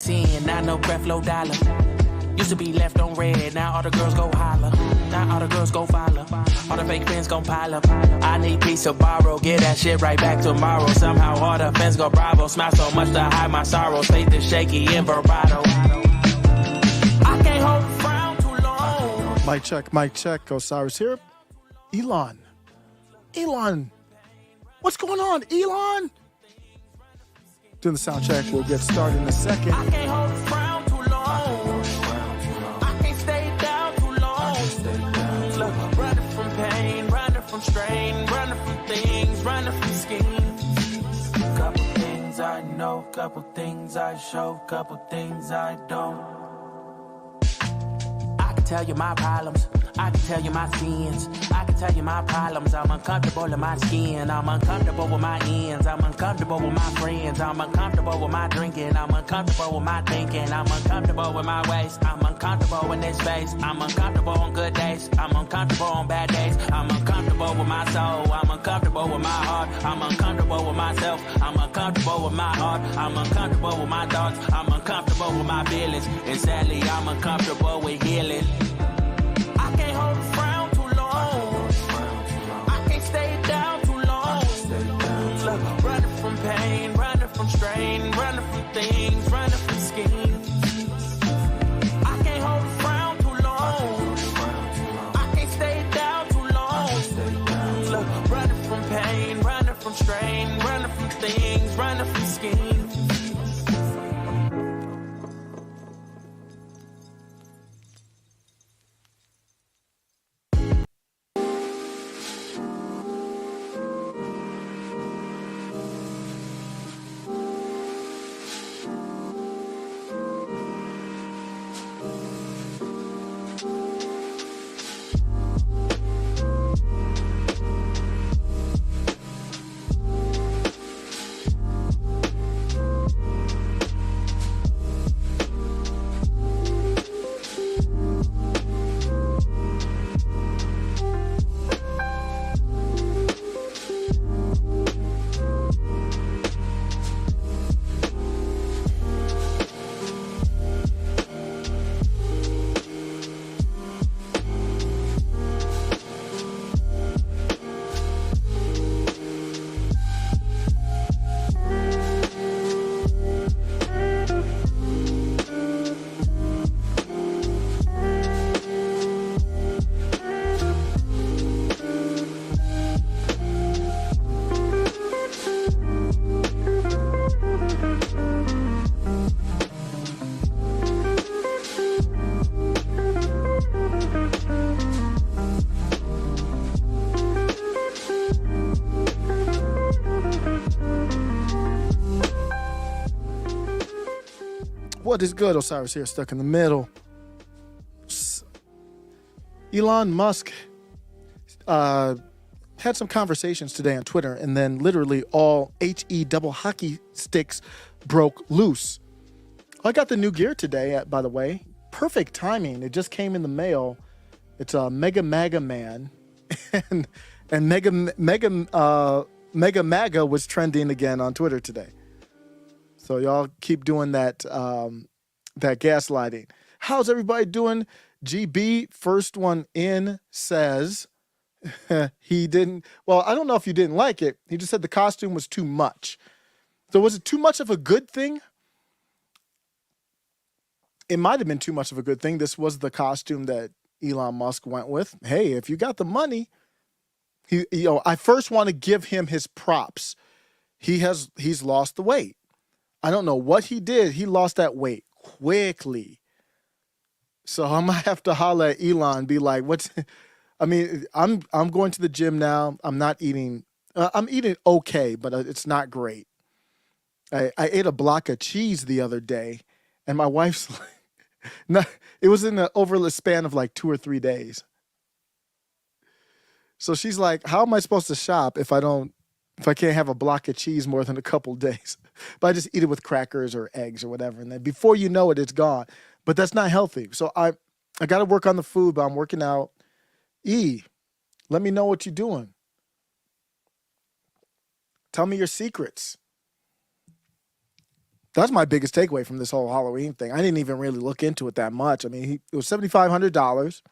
Seeing, not no Creflo Dollar. Used to be left on red, now all the girls go holler. Now all the girls go follow. All the fake fans gon' pile up. I need peace to borrow, get that shit right back tomorrow. Somehow all the fans go bravo. Smile so much to hide my sorrows. Faith is shaky in vibrato. I can't hold a frown too long. Mic check. Osiris here. Elon. What's going on, Elon? Doing the sound check. We'll get started in a second. I can't hold a frown too long. I can't stay down too long. Look, running from pain, running from strain, running from things, running from schemes. Couple things I know, couple things I show, couple things I don't. I can tell you my problems. I can tell you my sins. I can tell you my problems. I'm uncomfortable in my skin. I'm uncomfortable with my ends. I'm uncomfortable with my friends. I'm uncomfortable with my drinking. I'm uncomfortable with my thinking. I'm uncomfortable with my ways. I'm uncomfortable in this space. I'm uncomfortable on good days. I'm uncomfortable on bad days. I'm uncomfortable with my soul. I'm uncomfortable with my heart. I'm uncomfortable with myself. I'm uncomfortable with my heart. I'm uncomfortable with my thoughts. I'm uncomfortable with my feelings. And sadly, I'm uncomfortable with healing. I can't hold a frown too long. I can't stay down too long. Look, running from pain, running from strain, running from things, running from schemes. I can't hold a frown too long. I can't stay down too long. Look, running from pain, running from strain, running from things, running from schemes. What is good? Osiris here, stuck in the middle. Elon Musk had some conversations today on Twitter, and then literally all HE double hockey sticks broke loose. I got the new gear today, by the way. Perfect timing. It just came in the mail. It's a Mega Maga Man, and Mega Maga was trending again on Twitter today. So y'all keep doing that that gaslighting. How's everybody doing? GB, first one in, says he didn't. Well, I don't know if you didn't like it. He just said the costume was too much. So was it too much of a good thing? It might have been too much of a good thing. This was the costume that Elon Musk went with. Hey, if you got the money, I first want to give him his props. He's lost the weight. I don't know what he did. He lost that weight quickly. So I might have to holler at Elon and be like, I'm going to the gym now. I'm not eating. I'm eating okay, but it's not great. I ate a block of cheese the other day, and my wife's like, it was over the span of like 2 or 3 days. So she's like, how am I supposed to shop if I can't have a block of cheese more than a couple days? But I just eat it with crackers or eggs or whatever. And then before you know it, it's gone. But that's not healthy. So I got to work on the food, but I'm working out. Let me know what you're doing. Tell me your secrets. That's my biggest takeaway from this whole Halloween thing. I didn't even really look into it that much. I mean, it was $7,500.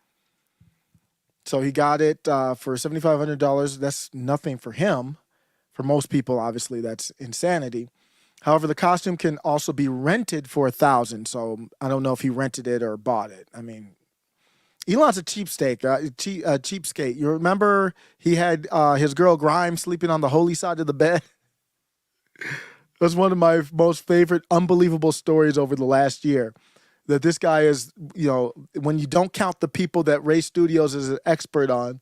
So he got it for $7,500. That's nothing for him. For most people, obviously, that's insanity. However, the costume can also be rented for $1,000. So I don't know if he rented it or bought it. I mean, Elon's a cheapskate. You remember he had his girl Grimes sleeping on the holy side of the bed? That's one of my most favorite, unbelievable stories over the last year. That this guy is, when you don't count the people that Ray Studios is an expert on,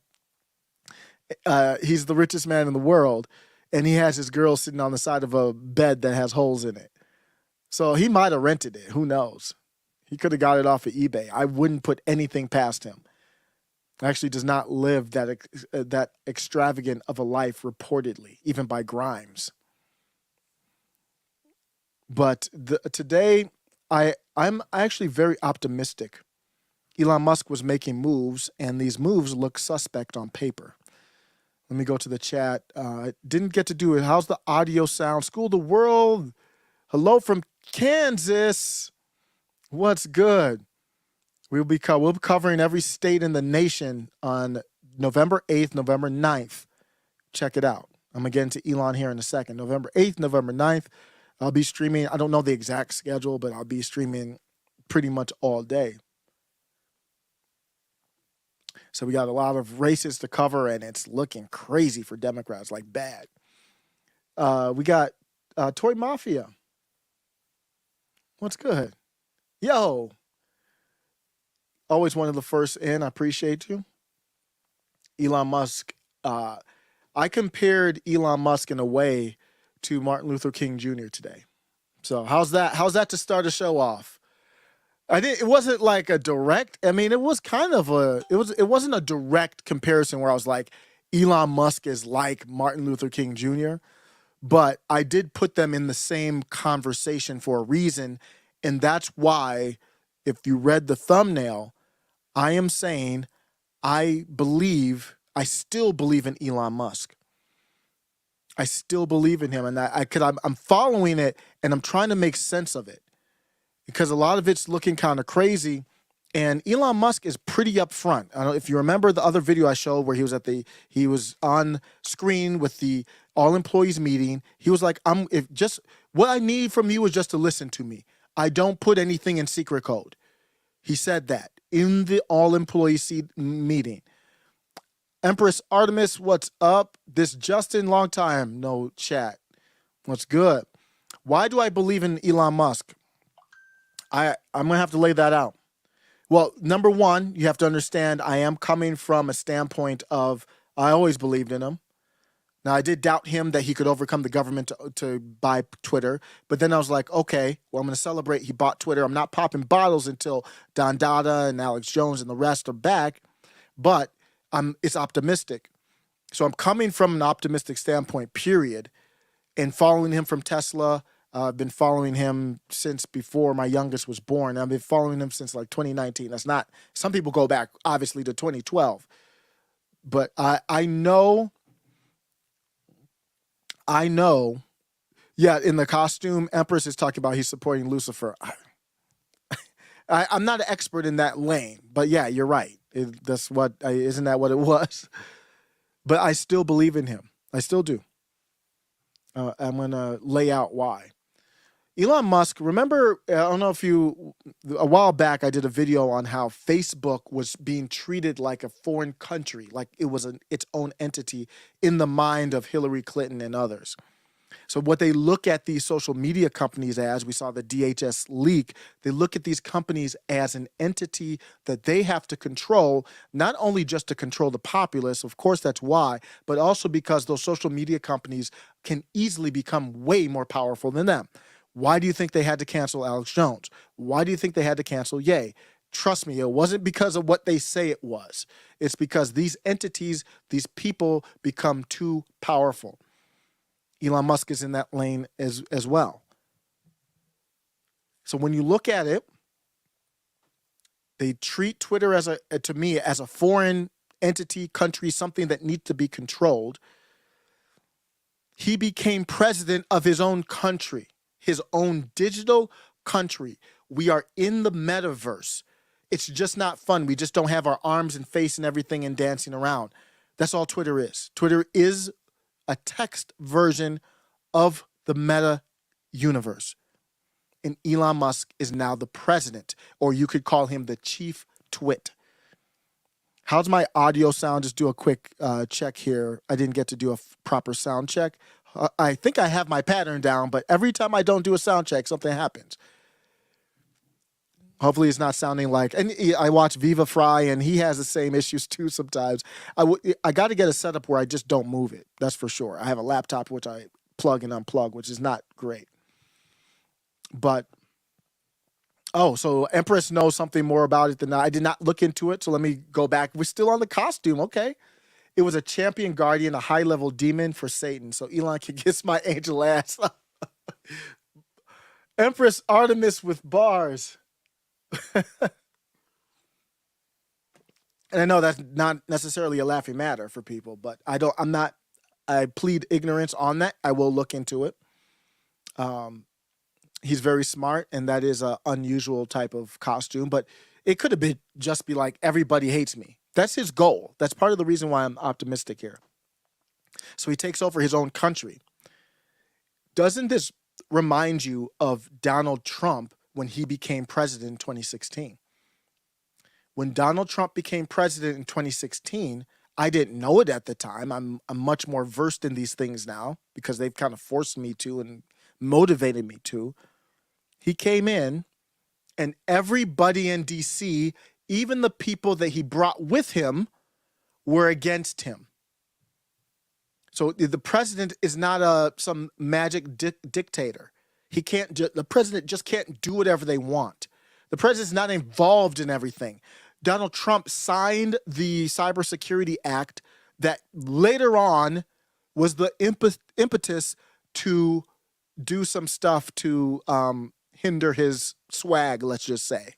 he's the richest man in the world. And he has his girl sitting on the side of a bed that has holes in it. So he might have rented it. Who knows? He could have got it off of eBay. I wouldn't put anything past him. Actually does not live that extravagant of a life, reportedly, even by Grimes. But today, I'm actually very optimistic. Elon Musk was making moves, and these moves look suspect on paper. Let me go to the chat. Didn't get to do it. How's the audio sound? School the world. Hello from Kansas. What's good? We'll be covering every state in the nation on November 8th, November 9th. Check it out. I'm going to get into Elon here in a second. November 8th, November 9th. I'll be streaming. I don't know the exact schedule, but I'll be streaming pretty much all day. So we got a lot of races to cover, and it's looking crazy for Democrats, like bad. We got Toy Mafia. What's good? Yo. Always one of the first in. I appreciate you. Elon Musk. I compared Elon Musk in a way to Martin Luther King Jr. today. So how's that? How's that to start a show off? It wasn't like a direct. I mean, it was kind of it wasn't a direct comparison where I was like, Elon Musk is like Martin Luther King Jr. But I did put them in the same conversation for a reason. And that's why, if you read the thumbnail, I am saying I still believe in Elon Musk. I still believe in him, and I'm following it, and I'm trying to make sense of it because a lot of it's looking kind of crazy. And Elon Musk is pretty upfront. I don't know if you remember the other video I showed where he was on screen with the all employees meeting. He was like, what I need from you is just to listen to me. I don't put anything in secret code. He said that in the all employees meeting. Empress Artemis, what's up? This Justin, long time, no chat. What's good? Why do I believe in Elon Musk? I'm going to have to lay that out. Well, number one, you have to understand I am coming from a standpoint of I always believed in him. Now, I did doubt him that he could overcome the government to buy Twitter. But then I was like, okay, well, I'm going to celebrate he bought Twitter. I'm not popping bottles until Don Dada and Alex Jones and the rest are back. But it's optimistic. So I'm coming from an optimistic standpoint, period, and following him from Tesla. I've been following him since before my youngest was born. I've been following him since like 2019. That's not, some people go back obviously to 2012. But I know, yeah, in the costume, Empress is talking about he's supporting Lucifer. I'm not an expert in that lane, but yeah, you're right. Isn't that what it was? But I still believe in him. I still do. I'm going to lay out why. Elon Musk, remember, I don't know if a while back I did a video on how Facebook was being treated like a foreign country, like it was its own entity in the mind of Hillary Clinton and others. So what they look at these social media companies as, we saw the DHS leak, they look at these companies as an entity that they have to control, not only just to control the populace, of course that's why, but also because those social media companies can easily become way more powerful than them. Why do you think they had to cancel Alex Jones? Why do you think they had to cancel Ye? Trust me, it wasn't because of what they say it was. It's because these entities, these people become too powerful. Elon Musk is in that lane as well. So when you look at it, they treat Twitter to me as a foreign entity, country, something that needs to be controlled. He became president of his own country. his own digital country. We are in the metaverse. It's just not fun. We just don't have our arms and face and everything and dancing around. That's all Twitter is. Twitter is a text version of the meta universe. And Elon Musk is now the president, or you could call him the chief twit. How's my audio sound? Just do a quick check here. I didn't get to do a proper sound check. I think I have my pattern down, but every time I don't do a sound check, something happens. Hopefully it's not sounding like, and I watch Viva Fry, and he has the same issues too sometimes. I got to get a setup where I just don't move it. That's for sure. I have a laptop which I plug and unplug, which is not great. But, so Empress knows something more about it than I did not look into it, so let me go back. We're still on the costume, okay. It was a champion guardian, a high-level demon for Satan, so Elon can kiss my angel ass. Empress Artemis with bars. And I know that's not necessarily a laughing matter for people, but I plead ignorance on that. I will look into it. He's very smart, and that is an unusual type of costume, but it could have been just be like, everybody hates me. That's his goal. That's part of the reason why I'm optimistic here. So he takes over his own country. Doesn't this remind you of Donald Trump when he became president in 2016? When Donald Trump became president in 2016, I didn't know it at the time. I'm much more versed in these things now because they've kind of forced me to and motivated me to. He came in, and everybody in D.C., even the people that he brought with him, were against him. So the president is not some magic dictator. He can't. The president just can't do whatever they want. The president's not involved in everything. Donald Trump signed the Cybersecurity Act that later on was the impetus to do some stuff to hinder his swag, let's just say.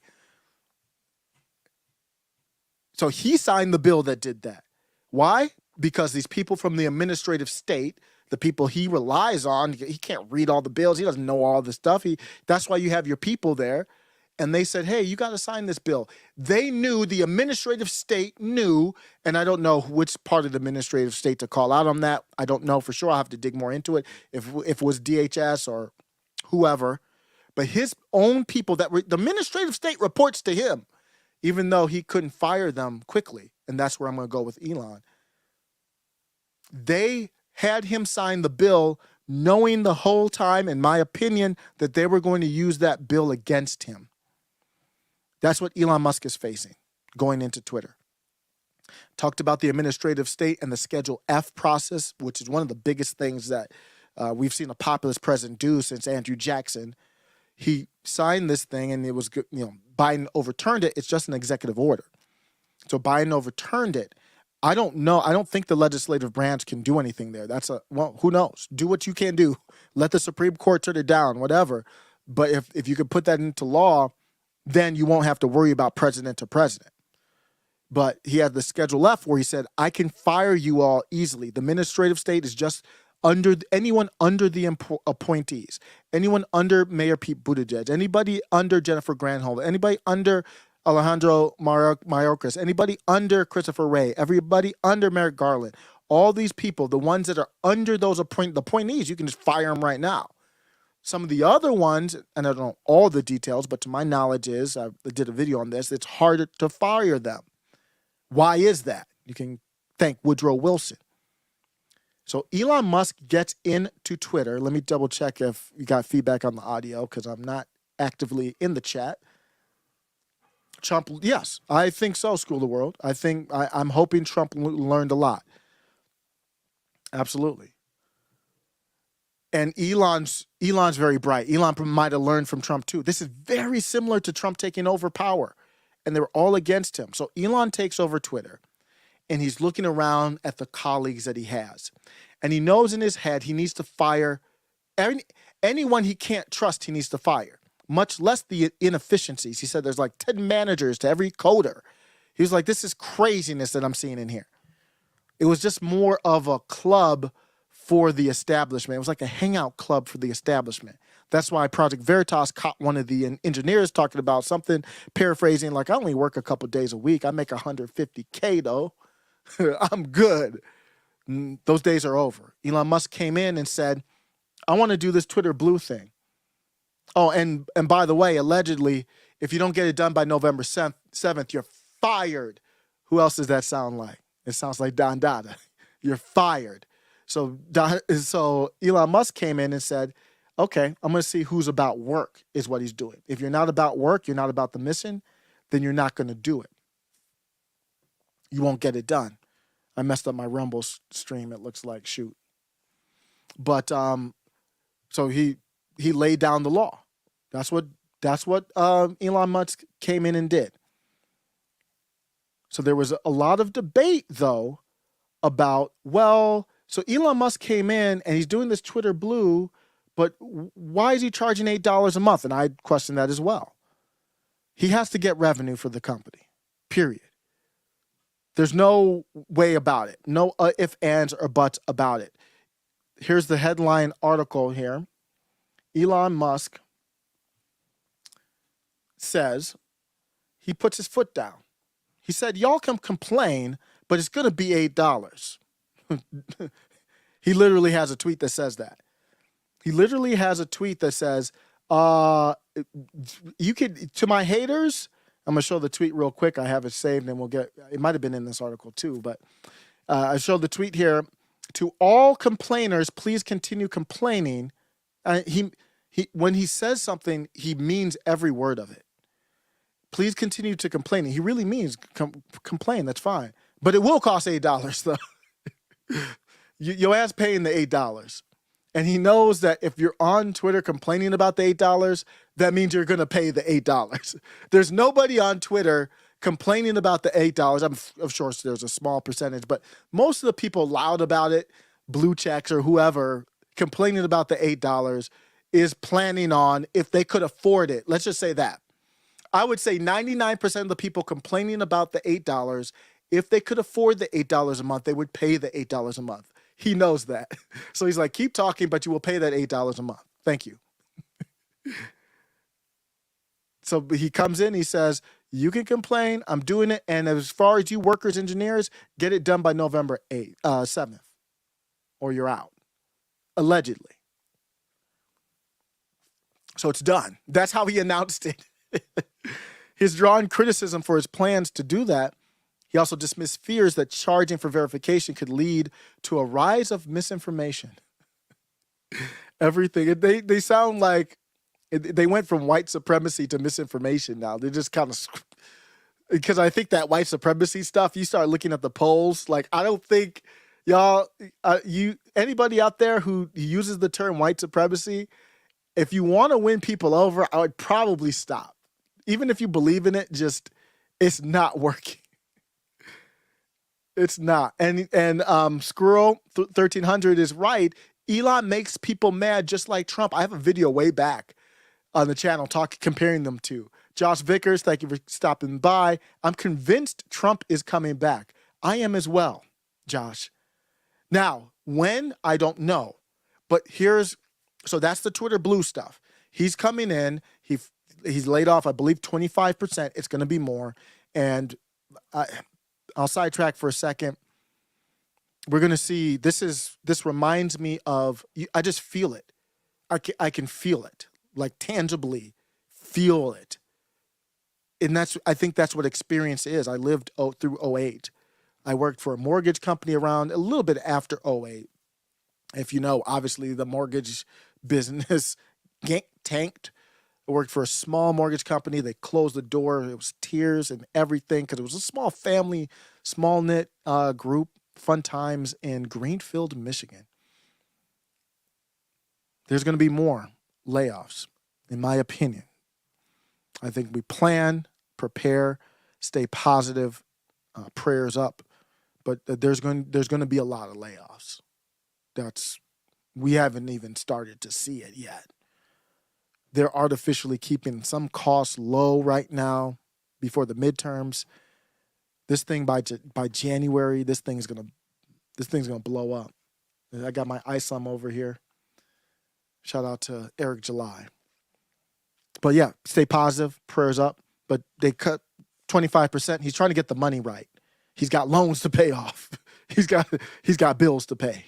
So he signed the bill that did that. Why? Because these people from the administrative state, the people he relies on, he can't read all the bills. He doesn't know all this stuff. That's why you have your people there. And they said, hey, you got to sign this bill. They knew, the administrative state knew, and I don't know which part of the administrative state to call out on that. I don't know for sure. I'll have to dig more into it if it was DHS or whoever. But his own people, the administrative state reports to him, even though he couldn't fire them quickly. And that's where I'm going to go with Elon. They had him sign the bill knowing the whole time, in my opinion, that they were going to use that bill against him. That's what Elon Musk is facing going into Twitter. Talked about the administrative state and the Schedule F process, which is one of the biggest things that we've seen a populist president do since Andrew Jackson. He signed this thing, and it was, Biden overturned it. It's just an executive order. So Biden overturned it. I don't know. I don't think the legislative branch can do anything there. Who knows? Do what you can do. Let the Supreme Court turn it down, whatever. But if you could put that into law, then you won't have to worry about president to president. But he had the Schedule F where he said, I can fire you all easily. The administrative state is just anyone under the appointees, anyone under Mayor Pete Buttigieg, anybody under Jennifer Granholm, anybody under Alejandro Mayorkas, anybody under Christopher Wray, everybody under Merrick Garland, all these people, the ones that are under those appointees, you can just fire them right now. Some of the other ones, and I don't know all the details, but to my knowledge I did a video on this, it's harder to fire them. Why is that? You can thank Woodrow Wilson. So Elon Musk gets into Twitter. Let me double check if you got feedback on the audio because I'm not actively in the chat. Trump, yes, I think so, School of the World. I'm hoping Trump learned a lot. Absolutely. And Elon's very bright. Elon might have learned from Trump too. This is very similar to Trump taking over power, and they were all against him. So Elon takes over Twitter, and he's looking around at the colleagues that he has. And he knows in his head he needs to fire anyone he can't trust, he needs to fire, much less the inefficiencies. He said there's like 10 managers to every coder. He was like, this is craziness that I'm seeing in here. It was just more of a club for the establishment. It was like a hangout club for the establishment. That's why Project Veritas caught one of the engineers talking about something, paraphrasing, like, I only work a couple days a week. I make $150K though. I'm good. Those days are over. Elon Musk came in and said, I want to do this Twitter Blue thing. Oh, and by the way, allegedly, if you don't get it done by November 7th, you're fired. Who else does that sound like? It sounds like Don Dada. You're fired. So Elon Musk came in and said, okay, I'm going to see who's about work is what he's doing. If you're not about work, you're not about the mission, then you're not going to do it. You won't get it done. I messed up my Rumble stream, it looks like, shoot. But so he laid down the law. That's what Elon Musk came in and did. So there was a lot of debate, though, about, well, so Elon Musk came in and he's doing this Twitter Blue, but why is he charging $8 a month? And I question that as well. He has to get revenue for the company, period. There's no way about it. No ifs, ands, or buts about it. Here's the headline article here. Elon Musk says he puts his foot down. He said, y'all can complain, but it's going to be $8. He literally has a tweet that says that. He literally has a tweet that says, you could, to my haters, I'm going to show the tweet real quick. I have it saved and it might have been in this article too, but I showed the tweet here. To all complainers, please continue complaining. When he says something, he means every word of it. Please continue to complain. He really means complain. That's fine. But it will cost $8 though. Your ass paying the $8. And he knows that if you're on Twitter complaining about the $8, that means you're going to pay the $8. There's nobody on Twitter complaining about the $8. I'm sure there's a small percentage, but most of the people loud about it, blue checks or whoever, complaining about the $8 is planning on, if they could afford it. Let's just say that. I would say 99% of the people complaining about the $8, if they could afford the $8 a month, they would pay the $8 a month. He knows that. So he's like, keep talking, but you will pay that $8 a month. Thank you. So he comes in, he says, you can complain, I'm doing it. And as far as you workers, engineers, get it done by November 7th, or you're out, allegedly. So it's done. That's how he announced it. He's drawn criticism for his plans to do that. He also dismissed fears that charging for verification could lead to a rise of misinformation. Everything. They sound like they went from white supremacy to misinformation now. They're just kind of, because I think that white supremacy stuff, you start looking at the polls, like, I don't think y'all, anybody out there who uses the term white supremacy, if you want to win people over, I would probably stop. Even if you believe in it, just, it's not working. It's not. And Squirrel 1300 is right. Elon makes people mad just like Trump. I have a video way back on the channel comparing them to. Josh Vickers, thank you for stopping by. I'm convinced Trump is coming back. I am as well, Josh. Now, when? I don't know. But so that's the Twitter Blue stuff. He's coming in. He's laid off, I believe, 25%. It's going to be more. And I'll sidetrack for a second. We're going to see, this reminds me of, I just feel it. I can feel it, like tangibly feel it. And I think that's what experience is. I lived through 2008. I worked for a mortgage company around a little bit after 2008. If you know, obviously the mortgage business tanked. I worked for a small mortgage company. They closed the door. It was tears and everything because it was a small family, small knit group, fun times in Greenfield, Michigan. There's going to be more layoffs, in my opinion. I think we plan, prepare, stay positive, prayers up, but there's going to be a lot of layoffs. We haven't even started to see it yet. They're artificially keeping some costs low right now before the midterms. This thing by January, this thing's gonna blow up. I got my ISOM over here. Shout out to Eric July. But yeah, stay positive, prayers up. But they cut 25%. He's trying to get the money right. He's got loans to pay off. He's got bills to pay.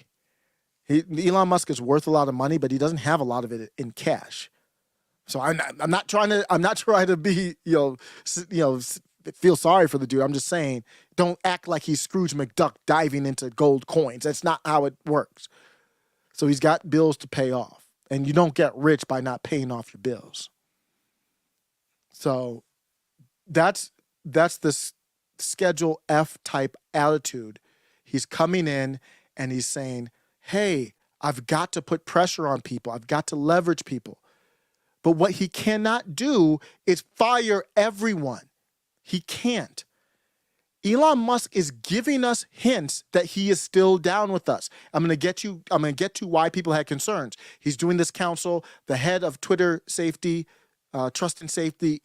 Elon Musk is worth a lot of money, but he doesn't have a lot of it in cash. So I'm not trying to be feel sorry for the dude. I'm just saying, don't act like he's Scrooge McDuck diving into gold coins. That's not how it works. So he's got bills to pay off, and you don't get rich by not paying off your bills. So that's this Schedule F type attitude. He's coming in and he's saying, hey, I've got to put pressure on people. I've got to leverage people. But what he cannot do is fire everyone. He can't. Elon Musk is giving us hints that he is still down with us. I'm going to get to why people had concerns. He's doing this council. The head of Twitter safety, trust and safety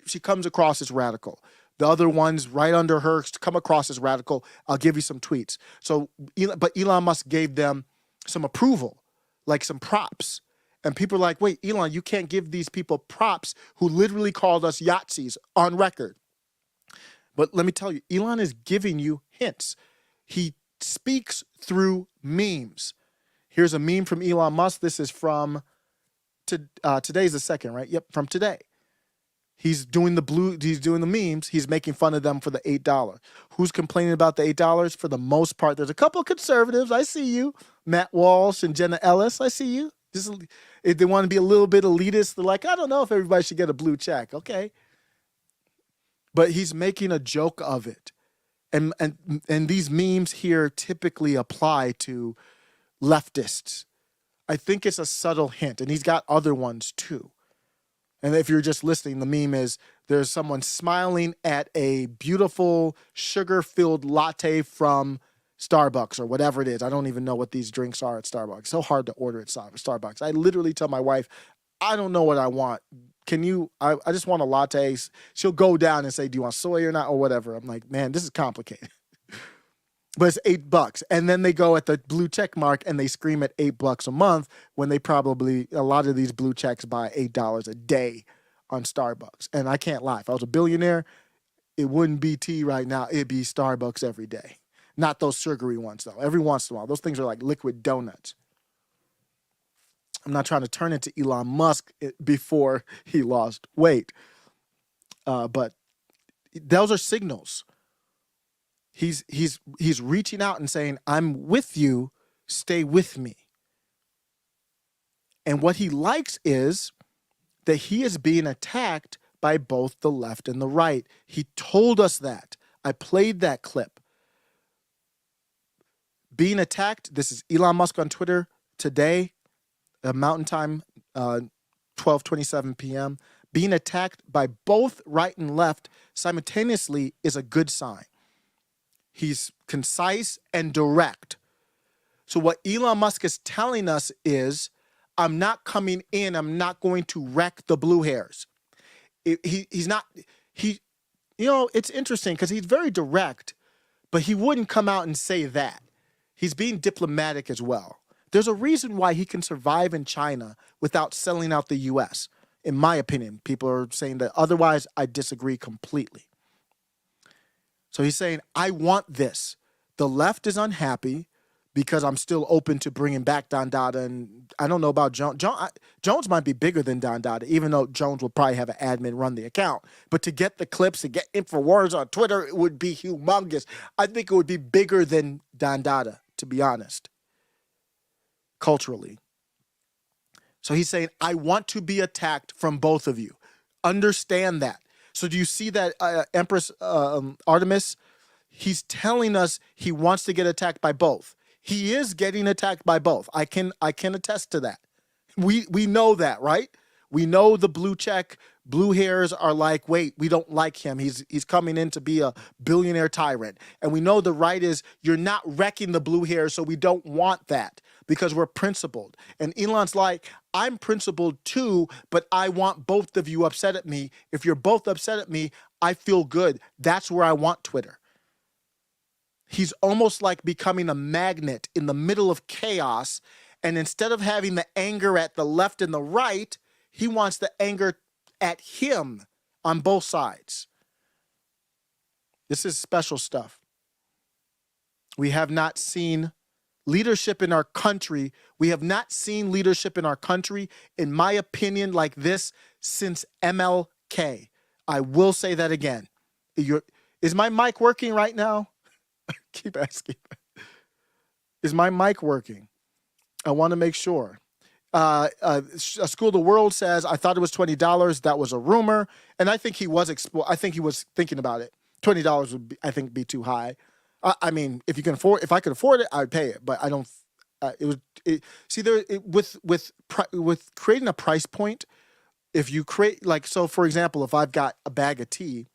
she comes across as radical. The other ones right under her come across as radical. I'll give you some tweets. But Elon Musk gave them some approval, like some props. And people are like, wait, Elon, you can't give these people props who literally called us Yahtzees on record. But let me tell you, Elon is giving you hints. He speaks through memes. Here's a meme from Elon Musk. This is from today's the 2nd, right? Yep, from today. He's doing the memes. He's making fun of them for the $8. Who's complaining about the $8? For the most part, there's a couple of conservatives. I see you. Matt Walsh and Jenna Ellis. I see you. If they want to be a little bit elitist, they're like, I don't know if everybody should get a blue check. Okay. But he's making a joke of it. And these memes here typically apply to leftists. I think it's a subtle hint. And he's got other ones too. And if you're just listening, the meme is there's someone smiling at a beautiful sugar-filled latte from Starbucks or whatever it is. I don't even know what these drinks are at Starbucks. It's so hard to order at Starbucks. I literally tell my wife, I don't know what I want. I just want a latte. She'll go down and say, do you want soy or not or whatever. I'm like, man, this is complicated. But it's $8. And then they go at the blue check mark and they scream at $8 a month when they probably, a lot of these blue checks buy $8 a day on Starbucks. And I can't lie. If I was a billionaire, it wouldn't be tea right now. It'd be Starbucks every day. Not those sugary ones, though. Every once in a while. Those things are like liquid donuts. I'm not trying to turn into Elon Musk before he lost weight. But those are signals. He's reaching out and saying, I'm with you, stay with me. And what he likes is that he is being attacked by both the left and the right. He told us that. I played that clip. Being attacked, this is Elon Musk on Twitter today, Mountain Time, 12:27 p.m. Being attacked by both right and left simultaneously is a good sign. He's concise and direct. So what Elon Musk is telling us is, I'm not coming in. I'm not going to wreck the blue hairs. It's interesting because he's very direct, but he wouldn't come out and say that. He's being diplomatic as well. There's a reason why he can survive in China without selling out the U.S. In my opinion, people are saying that otherwise. I disagree completely. So he's saying, I want this. The left is unhappy because I'm still open to bringing back Don Dada. And I don't know about Jones. Jones might be bigger than Don Dada, even though Jones will probably have an admin run the account. But to get the clips and get InfoWars on Twitter, it would be humongous. I think it would be bigger than Don Dada, to be honest, culturally. So he's saying, I want to be attacked from both of you. Understand that. So do you see that Empress Artemis? He's telling us he wants to get attacked by both. He is getting attacked by both. I can attest to that. We know that, right? We know the blue hairs are like, wait, we don't like him. He's coming in to be a billionaire tyrant. And we know the right is, you're not wrecking the blue hairs, so we don't want that because we're principled. And Elon's like, I'm principled too, but I want both of you upset at me. If you're both upset at me, I feel good. That's where I want Twitter. He's almost like becoming a magnet in the middle of chaos And instead of having the anger at the left and the right, he wants the anger at him on both sides. This is special stuff. We have not seen leadership in our country. We have not seen leadership in our country, in my opinion, like this since MLK. I will say that again. Is my mic working right now? Keep asking. Is my mic working? I want to make sure. A School of the World says, I thought it was $20. That was a rumor. And I think he was thinking about it. $20 would be, I think, be too high. I mean, if I could afford it, I'd pay it. But I don't. With creating a price point, if you create, like, so for example, if I've got a bag of tea,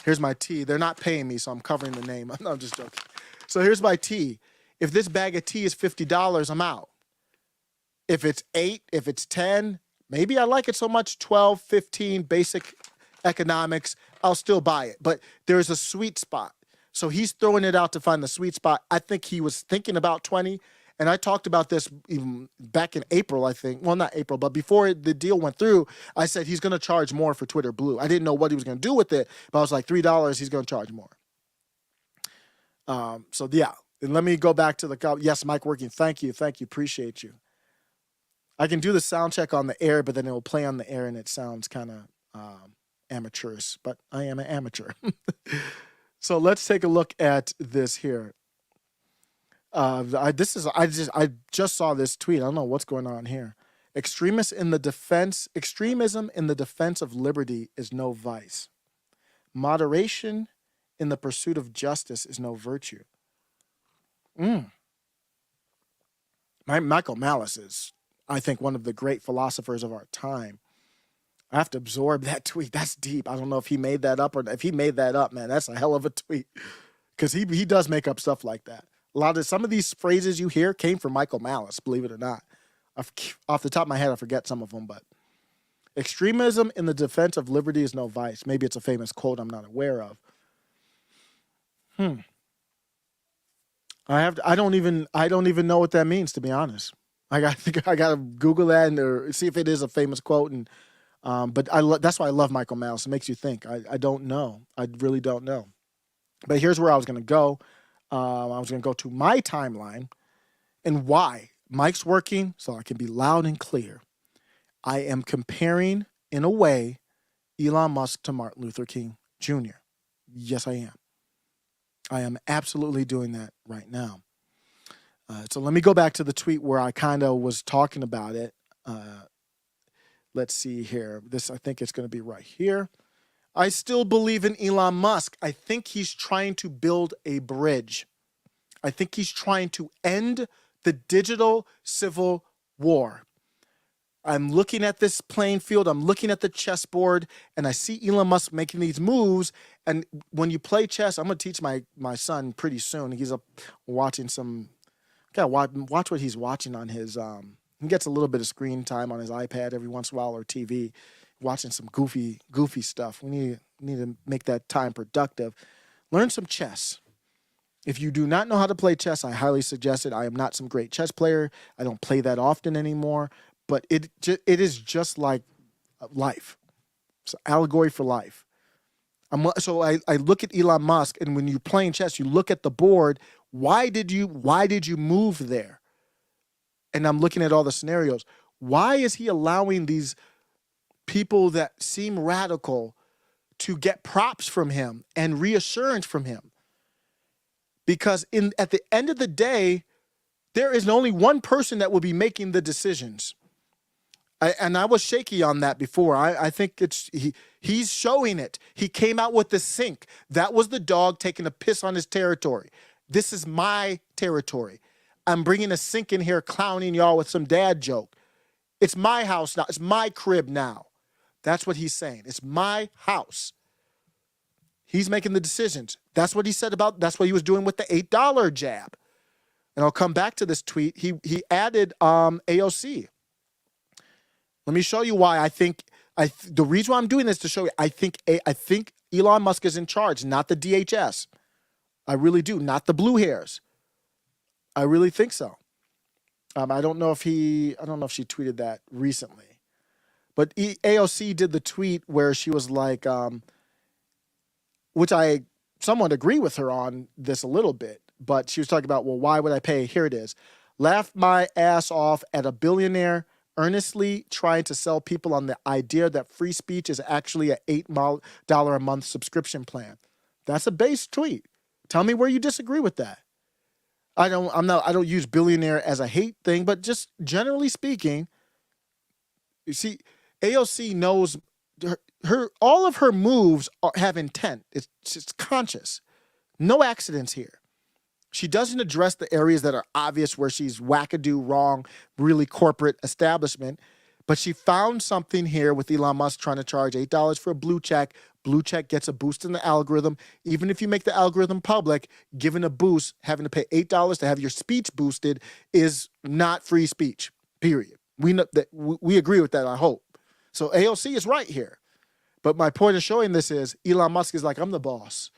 here's my tea. They're not paying me, so I'm covering the name. I'm just joking. So here's my tea. If this bag of tea is $50, I'm out. If it's 8, if it's 10, maybe I like it so much, 12, 15, basic economics, I'll still buy it. But there's a sweet spot. So he's throwing it out to find the sweet spot. I think he was thinking about 20. And I talked about this even back in April, I think. Well, not April, but before the deal went through, I said he's going to charge more for Twitter Blue. I didn't know what he was going to do with it, but I was like, $3, he's going to charge more. So, yeah. And let me go back to the... Yes, mic working. Thank you. Appreciate you. I can do the sound check on the air, but then it will play on the air and it sounds kind of amateurish. But I am an amateur. So let's take a look at this here. I just saw this tweet. I don't know what's going on here. Extremism in the defense of liberty is no vice. Moderation in the pursuit of justice is no virtue. Michael Malice is, I think, one of the great philosophers of our time. I have to absorb that tweet. That's deep. I don't know if he made that up, or if he made that up, man, that's a hell of a tweet. Because he does make up stuff like that. Some of these phrases you hear came from Michael Malice, believe it or not. Off the top of my head, I forget some of them, but extremism in the defense of liberty is no vice. Maybe it's a famous quote I'm not aware of. I don't even know what that means, to be honest. I think I gotta Google that or see if it is a famous quote. And but that's why I love Michael Malice. It makes you think. I don't know. I really don't know. But here's where I was gonna go. I was gonna go to my timeline and why. Mic's working, so I can be loud and clear. I am comparing, in a way, Elon Musk to Martin Luther King Jr. Yes, I am. I am absolutely doing that right now. So let me go back to the tweet where I kind of was talking about it. Let's see here. I think it's going to be right here. I still believe in Elon Musk. I think he's trying to build a bridge. I think he's trying to end the digital civil war. I'm looking at this playing field. I'm looking at the chessboard, and I see Elon Musk making these moves. And when you play chess, I'm going to teach my son pretty soon. He's up watching some. Gotta watch what he's watching on his. He gets a little bit of screen time on his iPad every once in a while, or TV, watching some goofy stuff. We need to make that time productive. Learn some chess. If you do not know how to play chess, I highly suggest it. I am not some great chess player. I don't play that often anymore. But it is just like life. It's an allegory for life. So I look at Elon Musk, and when you're playing chess, you look at the board. Why did you move there? And I'm looking at all the scenarios. Why is he allowing these people that seem radical to get props from him and reassurance from him? Because at the end of the day, there is only one person that will be making the decisions. And I was shaky on that before. I think he's showing it. He came out with the sink. That was the dog taking a piss on his territory. This is my territory. I'm bringing a sink in here, clowning y'all with some dad joke. It's my house now. It's my crib now. That's what he's saying. It's my house. He's making the decisions. That's what he said that's what he was doing with the $8 jab. And I'll come back to this tweet. He added AOC. Let me show you why I think the reason why I'm doing this to show you I think Elon Musk is in charge, not the DHS. I really do, not the blue hairs. I really think so. I don't know if she tweeted that recently, but AOC did the tweet where she was like, which I somewhat agree with her on this a little bit, but she was talking about, well, why would I pay? Here it is. Laughed my ass off at a billionaire earnestly trying to sell people on the idea that free speech is actually a $8 a month subscription plan. That's a base tweet. Tell me where you disagree with that. I don't use billionaire as a hate thing, but just generally speaking, you see, AOC knows her all of her moves have intent. It's conscious. No accidents here. She doesn't address the areas that are obvious where she's wackadoo wrong, really corporate establishment. But she found something here with Elon Musk trying to charge $8 for a blue check. Blue check gets a boost in the algorithm. Even if you make the algorithm public, given a boost, having to pay $8 to have your speech boosted is not free speech, period. We know that we agree with that, I hope. So AOC is right here. But my point of showing this is Elon Musk is like, I'm the boss.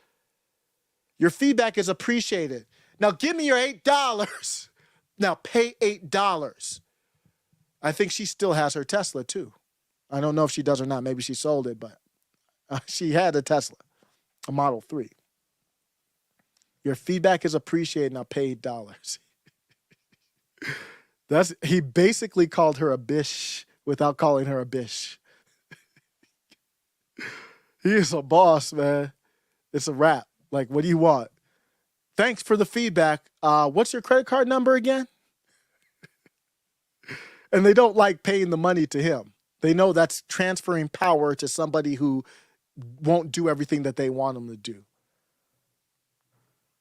Your feedback is appreciated. Now give me your $8. Now pay $8. I think she still has her Tesla too. I don't know if she does or not. Maybe she sold it, but she had a Tesla, a Model 3. Your feedback is appreciated. Now pay $8. He basically called her a bish without calling her a bish. He is a boss, man. It's a wrap. Like, what do you want? Thanks for the feedback. What's your credit card number again? And they don't like paying the money to him. They know that's transferring power to somebody who won't do everything that they want him to do.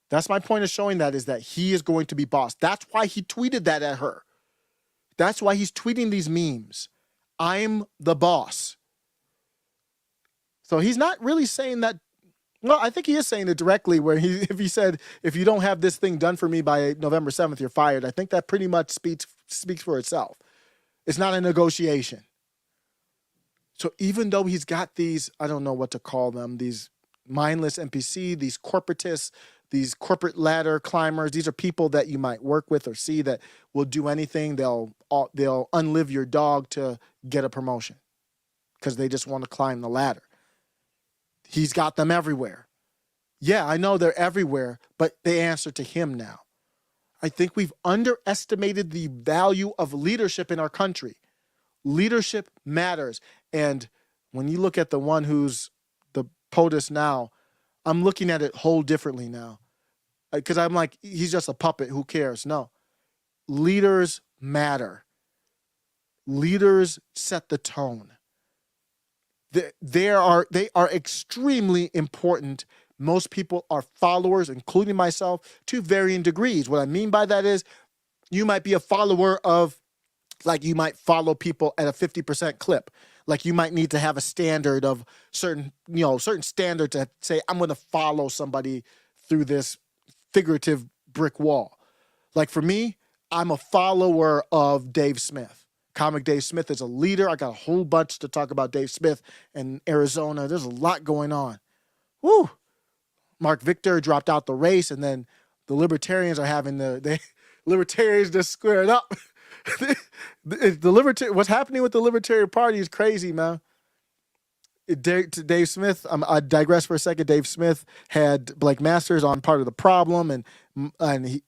That's my point of showing that, is that he is going to be boss. That's why he tweeted that at her. That's why he's tweeting these memes. I'm the boss. So he's not really saying that. Well, I think he is saying it directly where if he said, if you don't have this thing done for me by November 7th, you're fired. I think that pretty much speaks for itself. It's not a negotiation. So even though he's got these, I don't know what to call them, these mindless NPC, these corporatists, these corporate ladder climbers, these are people that you might work with or see that will do anything. They'll unlive your dog to get a promotion because they just want to climb the ladder. He's got them everywhere. Yeah, I know they're everywhere, but they answer to him now. I think we've underestimated the value of leadership in our country. Leadership matters. And when you look at the one who's the POTUS now, I'm looking at it whole differently now. Because I'm like, he's just a puppet. Who cares? No. Leaders matter. Leaders set the tone. They are extremely important. Most people are followers, including myself, to varying degrees. What I mean by that is you might be a follower of, like, you might follow people at a 50% clip. Like, you might need to have a standard of certain standard to say, I'm going to follow somebody through this figurative brick wall. Like, for me, I'm a follower of Dave Smith. Comic Dave Smith is a leader. I got a whole bunch to talk about Dave Smith in Arizona. There's a lot going on. Woo! Mark Victor dropped out the race, and then the Libertarians are having Libertarians just squared up. What's happening with the Libertarian Party is crazy, man. Dave Smith, I digress for a second. Dave Smith had Blake Masters on part of the problem, and he,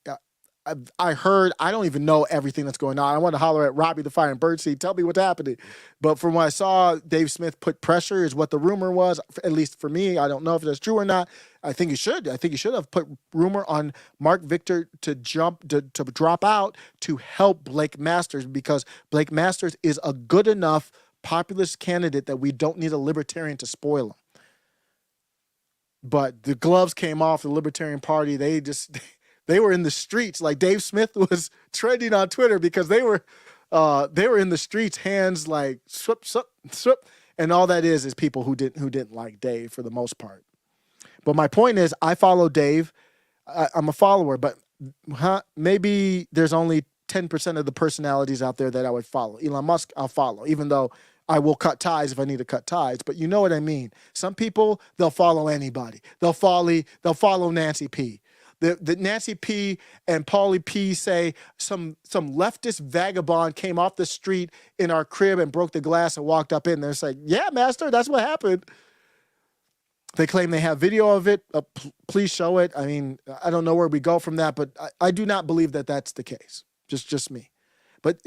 I heard, I don't even know everything that's going on. I want to holler at Robbie the Fire and Birdseed. Tell me what's happening. But from what I saw, Dave Smith put pressure is what the rumor was, at least for me. I don't know if that's true or not. I think he should. I think he should have put rumor on Mark Victor to drop out to help Blake Masters, because Blake Masters is a good enough populist candidate that we don't need a libertarian to spoil him. But the gloves came off the Libertarian Party. They were in the streets. Like, Dave Smith was trending on Twitter because they were in the streets, hands like swoop, swoop, swoop. And all that is people who didn't like Dave for the most part. But my point is, I follow Dave. I'm a follower, but maybe there's only 10% of the personalities out there that I would follow. Elon Musk, I'll follow, even though I will cut ties if I need to cut ties. But you know what I mean. Some people, they'll follow anybody. They'll follow Nancy P. The Nancy P and Paulie P say some leftist vagabond came off the street in our crib and broke the glass and walked up in there. It's like, yeah, master, that's what happened. They claim they have video of it. Please show it. I mean, I don't know where we go from that, but I do not believe that that's the case. Just me. But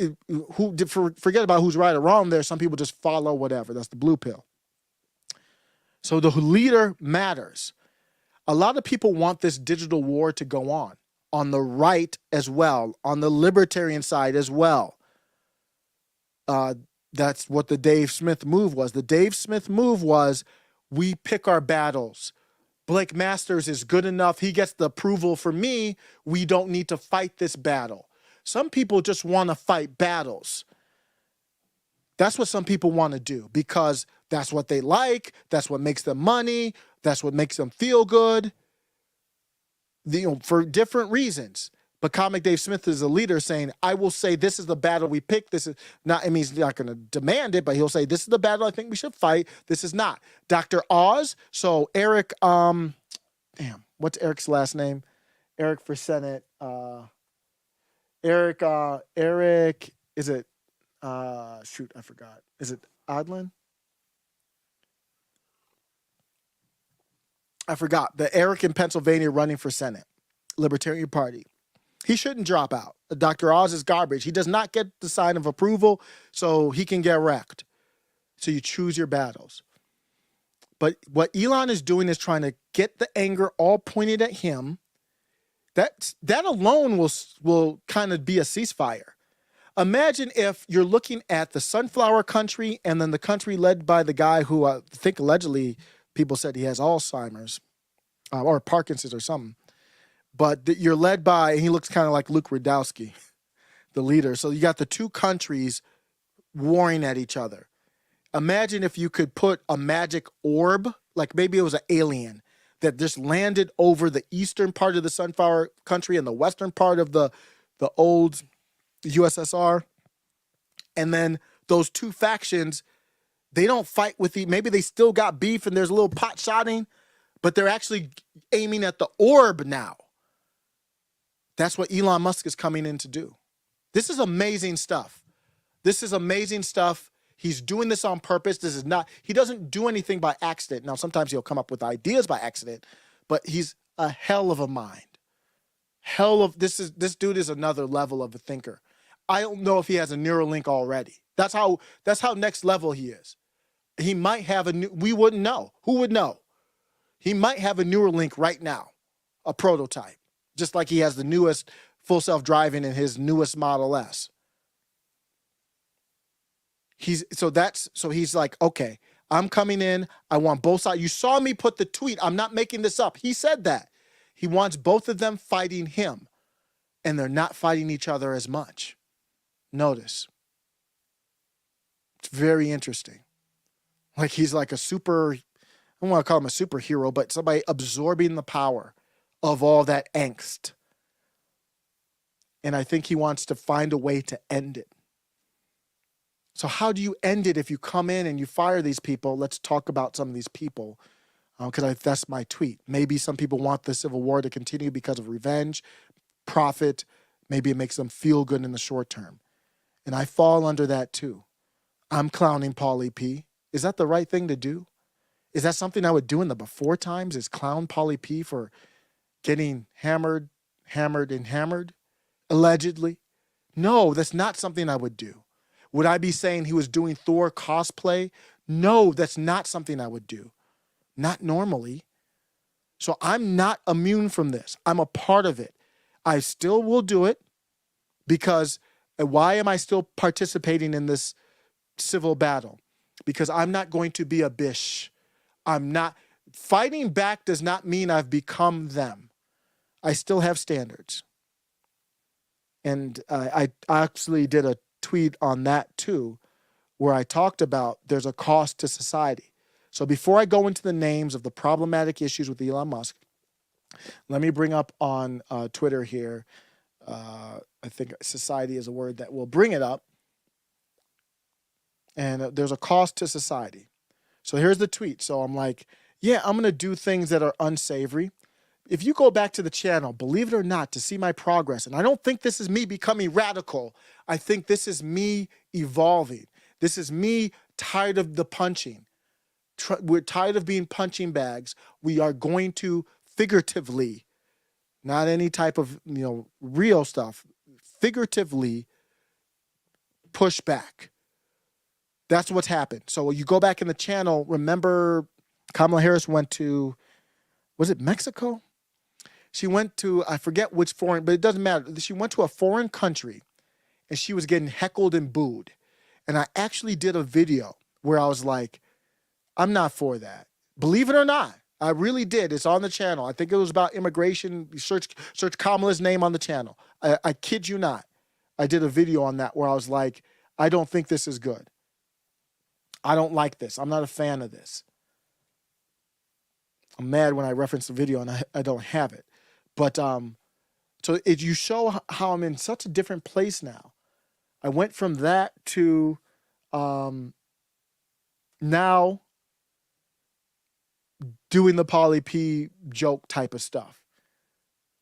forget about who's right or wrong there. Some people just follow whatever. That's the blue pill. So the leader matters. A lot of people want this digital war to go on the right as well, on the libertarian side as well. That's what the Dave Smith move was. The Dave Smith move was, we pick our battles. Blake Masters is good enough. He gets the approval for me. We don't need to fight this battle. Some people just want to fight battles. That's what some people want to do because that's what they like. That's what makes them money. That's what makes them feel good. For different reasons. But Comic Dave Smith is a leader saying, I will say this is the battle we picked. This is not, I mean, he's not going to demand it, but he'll say, this is the battle I think we should fight. This is not. Dr. Oz. So Eric, what's Eric's last name? Eric for Senate. Eric, is it, shoot, I forgot. Is it Odlin? I forgot. The Eric in Pennsylvania running for Senate, Libertarian Party. He shouldn't drop out. Dr. Oz is garbage. He does not get the sign of approval, so he can get wrecked. So you choose your battles. But what Elon is doing is trying to get the anger all pointed at him. That alone will kind of be a ceasefire. Imagine if you're looking at the sunflower country and then the country led by the guy who I think allegedly people said he has Alzheimer's or Parkinson's or something. But you're led by, he looks kind of like Luke Rudowski, the leader. So you got the two countries warring at each other. Imagine if you could put a magic orb, like maybe it was an alien that just landed over the eastern part of the sunflower country and the western part of the old USSR. And then those two factions, they don't fight with maybe they still got beef and there's a little pot shotting, but they're actually aiming at the orb now. That's what Elon Musk is coming in to do. This is amazing stuff. This is amazing stuff. He's doing this on purpose. He doesn't do anything by accident. Now, sometimes he'll come up with ideas by accident, but he's a hell of a mind. This dude is another level of a thinker. I don't know if he has a Neuralink already. That's how next level he is. He might have we wouldn't know. Who would know? He might have a Neuralink right now, a prototype, just like he has the newest full self-driving in his newest Model S. He's like, okay, I'm coming in. I want both sides. You saw me put the tweet. I'm not making this up. He said that. He wants both of them fighting him, and they're not fighting each other as much. Notice. It's very interesting. Like he's like I don't want to call him a superhero, but somebody absorbing the power of all that angst. And I think he wants to find a way to end it. So how do you end it if you come in and you fire these people? Let's talk about some of these people, because that's my tweet. Maybe some people want the Civil War to continue because of revenge, profit. Maybe it makes them feel good in the short term. And I fall under that too. I'm clowning Paulie P. Is that the right thing to do? Is that something I would do in the before times, is clown Paulie P for getting hammered, allegedly? No, that's not something I would do. Would I be saying he was doing Thor cosplay? No, that's not something I would do. Not normally. So I'm not immune from this. I'm a part of it. I still will do it because why am I still participating in this civil battle? Because I'm not going to be a bish. I'm not. Fighting back does not mean I've become them. I still have standards. And I actually did a tweet on that too, where I talked about there's a cost to society. So before I go into the names of the problematic issues with Elon Musk, let me bring up on Twitter here. I think society is a word that will bring it up. And there's a cost to society. So here's the tweet. So I'm like, yeah, I'm going to do things that are unsavory. If you go back to the channel, believe it or not, to see my progress, and I don't think this is me becoming radical. I think this is me evolving. This is me tired of the punching. We're tired of being punching bags. We are going to figuratively, not any type of, real stuff, figuratively push back. That's what's happened. So you go back in the channel, remember Kamala Harris went to, was it Mexico? She went to, I forget which foreign, but it doesn't matter. She went to a foreign country and she was getting heckled and booed. And I actually did a video where I was like, I'm not for that. Believe it or not, I really did. It's on the channel. I think it was about immigration. You search Kamala's name on the channel. I kid you not. I did a video on that where I was like, I don't think this is good. I don't like this. I'm not a fan of this. I'm mad when I reference the video and I don't have it. But you show how I'm in such a different place now. I went from that to now doing the Polly P joke type of stuff.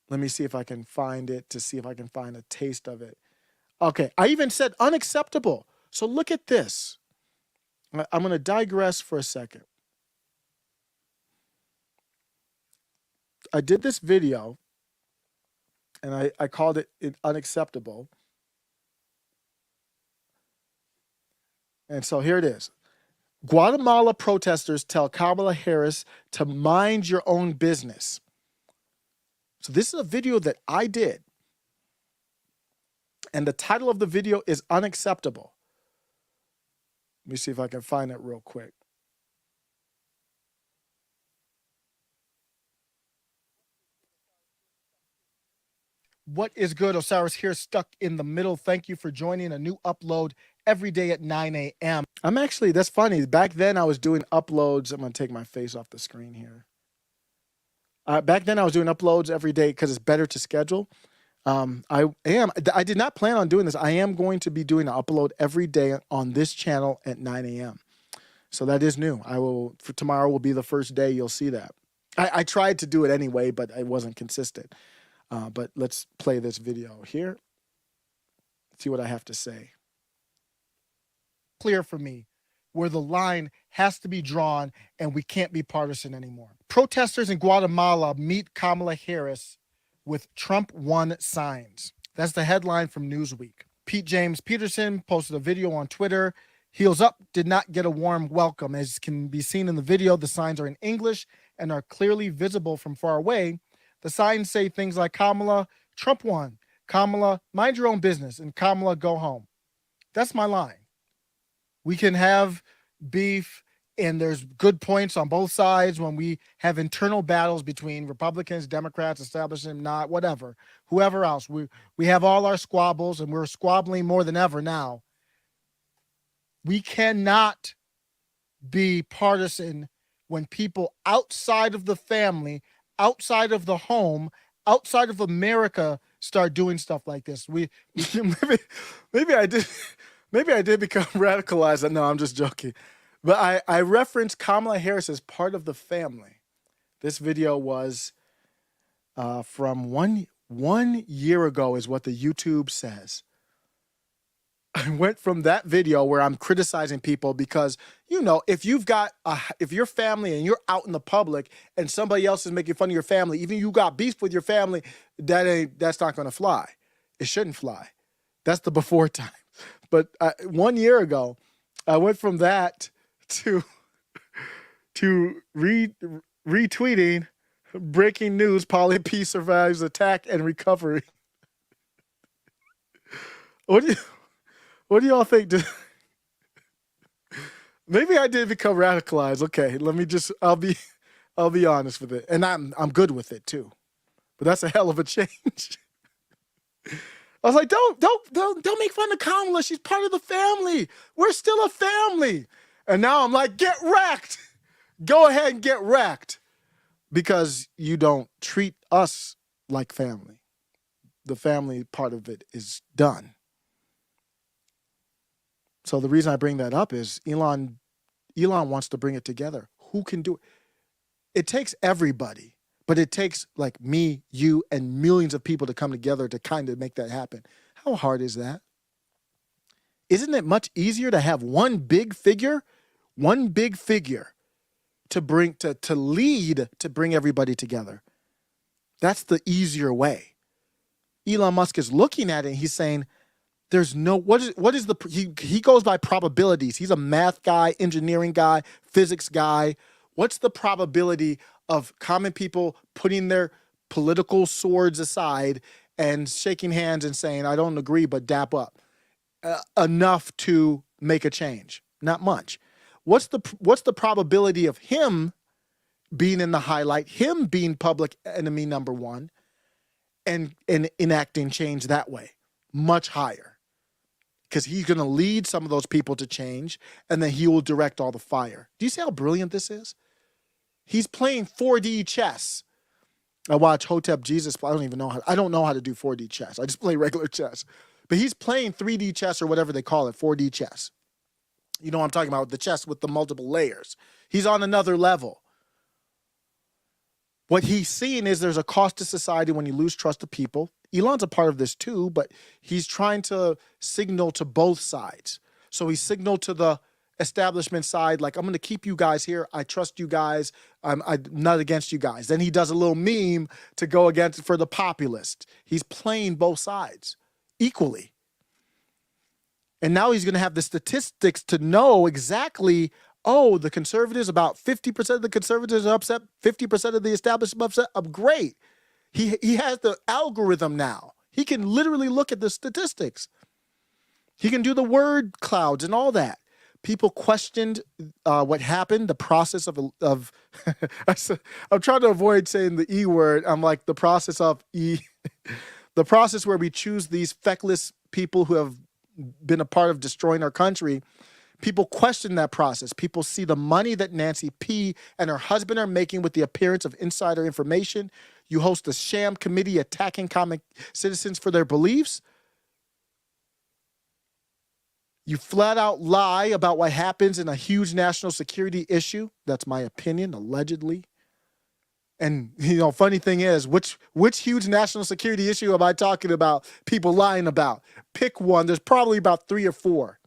Let me see if I can find it to see if I can find a taste of it. Okay, I even said unacceptable. So look at this. I'm going to digress for a second. I did this video and I called it unacceptable. And so here it is. Guatemala protesters tell Kamala Harris to mind your own business. So this is a video that I did. And the title of the video is Unacceptable. Let me see if I can find it real quick. What is good? Osiris here, stuck in the middle. Thank you for joining a new upload every day at 9 a.m. I'm actually, that's funny. Back then I was doing uploads. I'm going to take my face off the screen here. Back then I was doing uploads every day because it's better to schedule. I did not plan on doing this. I am going to be doing an upload every day on this channel at 9 a.m. So that is new. For tomorrow will be the first day you'll see that. I tried to do it anyway, but I wasn't consistent. But let's play this video here. See what I have to say. Clear for me where the line has to be drawn and we can't be partisan anymore. Protesters in Guatemala meet Kamala Harris with Trump won signs. That's the headline from Newsweek. Pete James Peterson posted a video on Twitter. Heels Up did not get a warm welcome. As can be seen in the video, the signs are in English and are clearly visible from far away. The signs say things like Kamala, Trump won, Kamala, mind your own business, and Kamala, go home. That's my line. We can have beef, and there's good points on both sides when we have internal battles between Republicans, Democrats, establishment, not, whatever, whoever else. We have all our squabbles, and we're squabbling more than ever now. We cannot be partisan when people outside of the family, outside of the home, outside of America start doing stuff like this. Maybe I did become radicalized. No, I'm just joking. But I referenced Kamala Harris as part of the family. This video was from one year ago is what the YouTube says. I went from that video where I'm criticizing people because, if if your family and you're out in the public and somebody else is making fun of your family, even you got beef with your family, that's not going to fly. It shouldn't fly. That's the before time. But 1 year ago, I went from that to retweeting breaking news: Polly P survives attack and recovery. What do y'all think? Maybe I did become radicalized. Okay, I'll be honest with it, and I'm good with it too. But that's a hell of a change. I was like, don't make fun of Kamala. She's part of the family. We're still a family. And now I'm like, get wrecked. Go ahead and get wrecked, because you don't treat us like family. The family part of it is done. So the reason I bring that up is Elon wants to bring it together. Who can do it? It takes everybody. But it takes like me, you, and millions of people to come together to kind of make that happen. How hard is that? Isn't it much easier to have one big figure to bring to lead to bring everybody together? That's the easier way. Elon Musk is looking at it and he's saying, there's no, he goes by probabilities. He's a math guy, engineering guy, physics guy. What's the probability of common people putting their political swords aside and shaking hands and saying, I don't agree, but dap up? Enough to make a change? Not much. What's the probability of him being in the highlight, him being public enemy number one, and enacting change that way? Much higher. Because he's going to lead some of those people to change, and then he will direct all the fire. Do you see how brilliant this is? He's playing 4D chess. I watch Hotep Jesus. I don't know how to do 4D chess. I just play regular chess. But he's playing 3D chess or whatever they call it, 4D chess. You know what I'm talking about, the chess with the multiple layers. He's on another level. What he's seeing is there's a cost to society when you lose trust of people. Elon's a part of this too, but he's trying to signal to both sides. So he signaled to the establishment side, like, I'm going to keep you guys here. I trust you guys. I'm not against you guys. Then he does a little meme to go against for the populist. He's playing both sides equally. And now he's going to have the statistics to know exactly, oh, the conservatives, about 50% of the conservatives are upset, 50% of the establishment upset. Great. He has the algorithm now. He can literally look at the statistics. He can do the word clouds and all that. People questioned what happened, the process of I'm trying to avoid saying the E word. I'm like, the process of the process where we choose these feckless people who have been a part of destroying our country. People question that process. People see the money that Nancy P. and her husband are making with the appearance of insider information. You host a sham committee attacking common citizens for their beliefs. You flat out lie about what happens in a huge national security issue. That's my opinion, allegedly. And, funny thing is, which huge national security issue am I talking about people lying about? Pick one. There's probably about 3 or 4.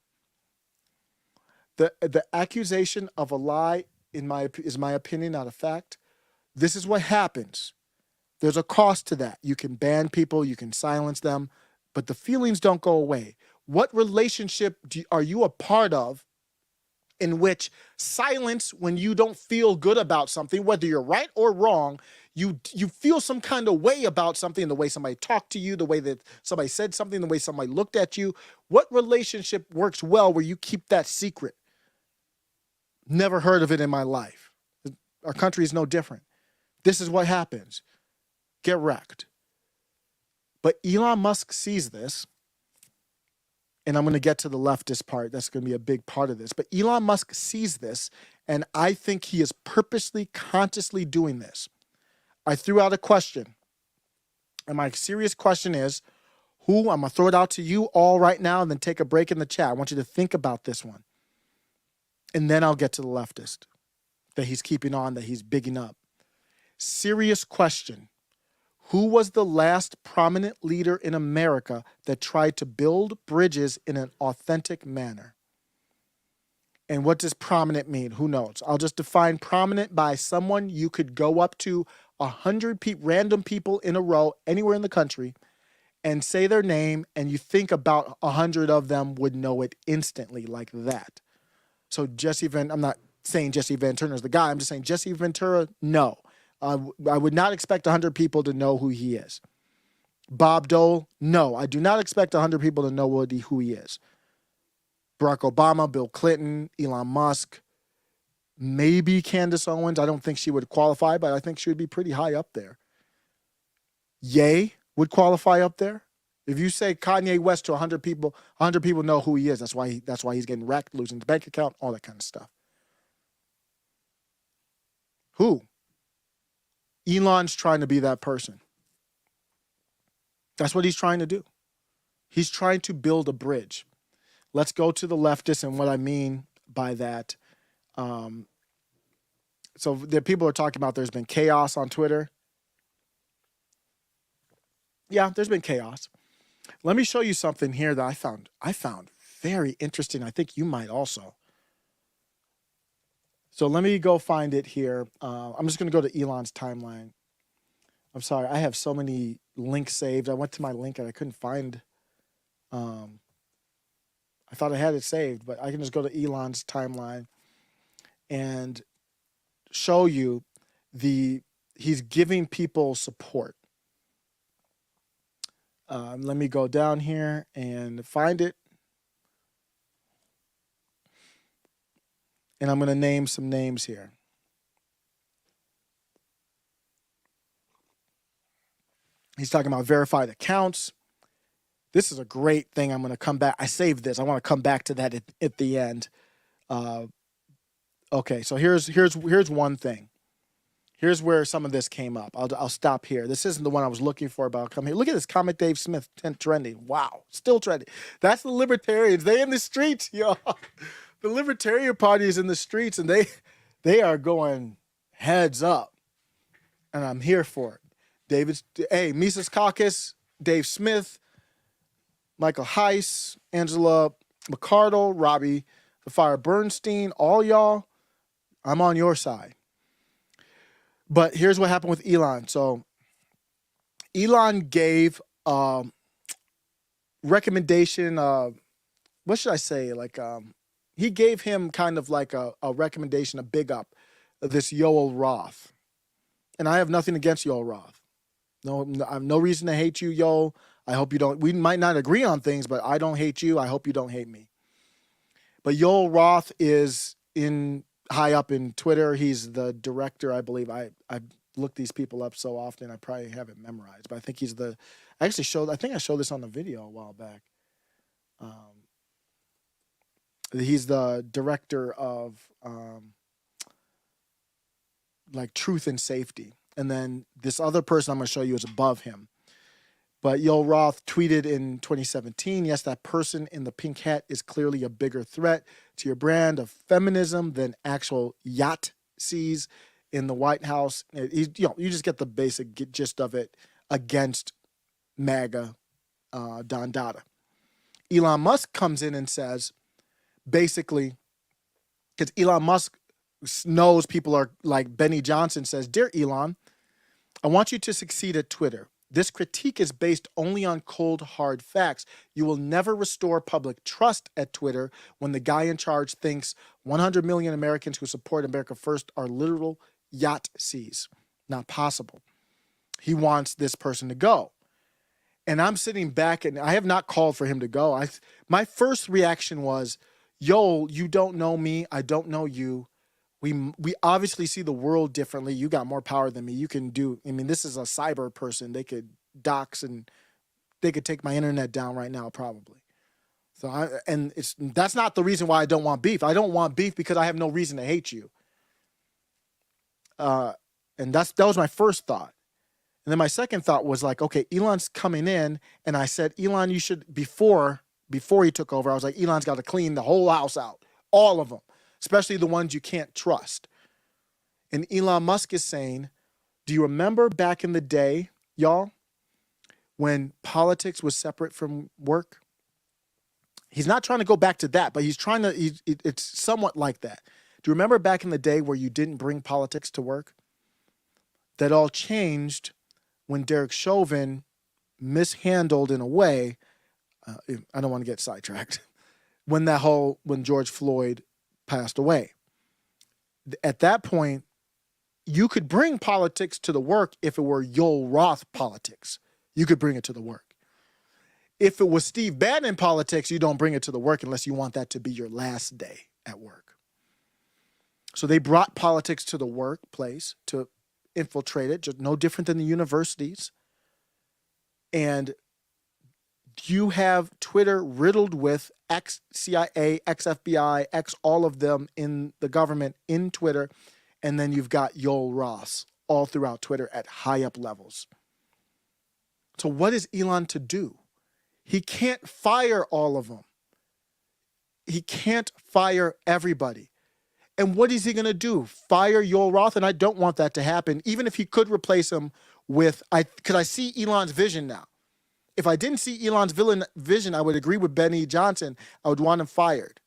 The accusation of a lie is my opinion, not a fact. This is what happens. There's a cost to that. You can ban people, you can silence them, but the feelings don't go away. What relationship are you a part of in which silence, when you don't feel good about something, whether you're right or wrong, you feel some kind of way about something, the way somebody talked to you, the way that somebody said something, the way somebody looked at you? What relationship works well where you keep that secret? Never heard of it in my life. Our country is no different. This is what happens. Get wrecked. But Elon Musk sees this, and I'm going to get to the leftist part. That's going to be a big part of this. But Elon Musk sees this, and I think he is purposely, consciously doing this. I threw out a question, and my serious question is, I'm going to throw it out to you all right now and then take a break in the chat. I want you to think about this one. And then I'll get to the leftist that he's keeping on, that he's bigging up. Serious question. Who was the last prominent leader in America that tried to build bridges in an authentic manner? And what does prominent mean? Who knows? I'll just define prominent by someone you could go up to 100 random people in a row anywhere in the country and say their name, and you think about 100 of them would know it instantly like that. So I'm not saying Jesse Ventura is the guy. I'm just saying Jesse Ventura, no. I would not expect 100 people to know who he is. Bob Dole, no. I do not expect 100 people to know who he is. Barack Obama, Bill Clinton, Elon Musk, maybe Candace Owens. I don't think she would qualify, but I think she would be pretty high up there. Ye would qualify up there. If you say Kanye West to 100 people know who he is. That's why he's getting wrecked, losing his bank account, all that kind of stuff. Who? Elon's trying to be that person. That's what he's trying to do. He's trying to build a bridge. Let's go to the leftists and what I mean by that. So the people are talking about there's been chaos on Twitter. Yeah, there's been chaos. Let me show you something here that I found very interesting. I think you might also. So let me go find it here. I'm just going to go to Elon's timeline. I'm sorry, I have so many links saved. I went to my link and I couldn't find. I thought I had it saved, but I can just go to Elon's timeline and show you he's giving people support. Let me go down here and find it. And I'm going to name some names here. He's talking about verified accounts. This is a great thing. I'm going to come back. I saved this. I want to come back to that at the end. Okay, so here's one thing. Here's where some of this came up. I'll stop here. This isn't the one I was looking for, but I'll come here. Look at this. Comment Dave Smith trending. Wow, still trending. That's the libertarians. They in the streets, yo. The Libertarian Party is in the streets, and they are going heads up, and I'm here for it. Mises Caucus, Dave Smith, Michael Heiss, Angela McCardle, Robbie the Fire Bernstein, all y'all, I'm on your side. But here's what happened with Elon. So Elon gave recommendation, what should I say? He gave him kind of like a recommendation, a big up, of this Yoel Roth. And I have nothing against Yoel Roth. No, I have no reason to hate you, Yoel. I hope you don't. We might not agree on things, but I don't hate you. I hope you don't hate me. But Yoel Roth is high up in Twitter. He's the director, I believe. I look these people up so often, I probably have it memorized. But I think I think I showed this on the video a while back. He's the director of truth and safety. And then this other person I'm going to show you is above him. But Yoel Roth tweeted in 2017, yes, that person in the pink hat is clearly a bigger threat to your brand of feminism than actual yacht sees in the White House. You just get the basic gist of it against MAGA, Don Dada. Elon Musk comes in and says, basically, because Elon Musk knows people are like Benny Johnson says, Dear Elon, I want you to succeed at Twitter. This critique is based only on cold, hard facts. You will never restore public trust at Twitter when the guy in charge thinks 100 million Americans who support America First are literal yacht-sees. Not possible. He wants this person to go. And I'm sitting back, and I have not called for him to go. My first reaction was, Yoel, you don't know me. I don't know you. We obviously see the world differently. You got more power than me. You can this is a cyber person. They could dox and they could take my internet down right now, probably. So that's not the reason why I don't want beef. I don't want beef because I have no reason to hate you. And that was my first thought. And then my second thought was like, okay, Elon's coming in, and I said, Elon, you should before he took over, I was like, Elon's got to clean the whole house out, all of them. Especially the ones you can't trust. And Elon Musk is saying, do you remember back in the day, y'all, when politics was separate from work? He's not trying to go back to that, but it's somewhat like that. Do you remember back in the day where you didn't bring politics to work? That all changed when Derek Chauvin mishandled in a way, I don't want to get sidetracked, when George Floyd passed away. At that point, you could bring politics to the work if it were Yoel Roth politics. You could bring it to the work. If it was Steve Bannon politics, you don't bring it to the work unless you want that to be your last day at work. So they brought politics to the workplace to infiltrate it, just no different than the universities. And you have Twitter riddled with ex-CIA, ex-FBI, all of them in the government in Twitter. And then you've got Yoel Roth all throughout Twitter at high up levels. So what is Elon to do? He can't fire all of them. He can't fire everybody. And what is he going to do? Fire Yoel Roth? And I don't want that to happen. Even if he could replace him with, because I see Elon's vision now. if I didn't see Elon's vision, I would agree with Benny Johnson. I would want him fired.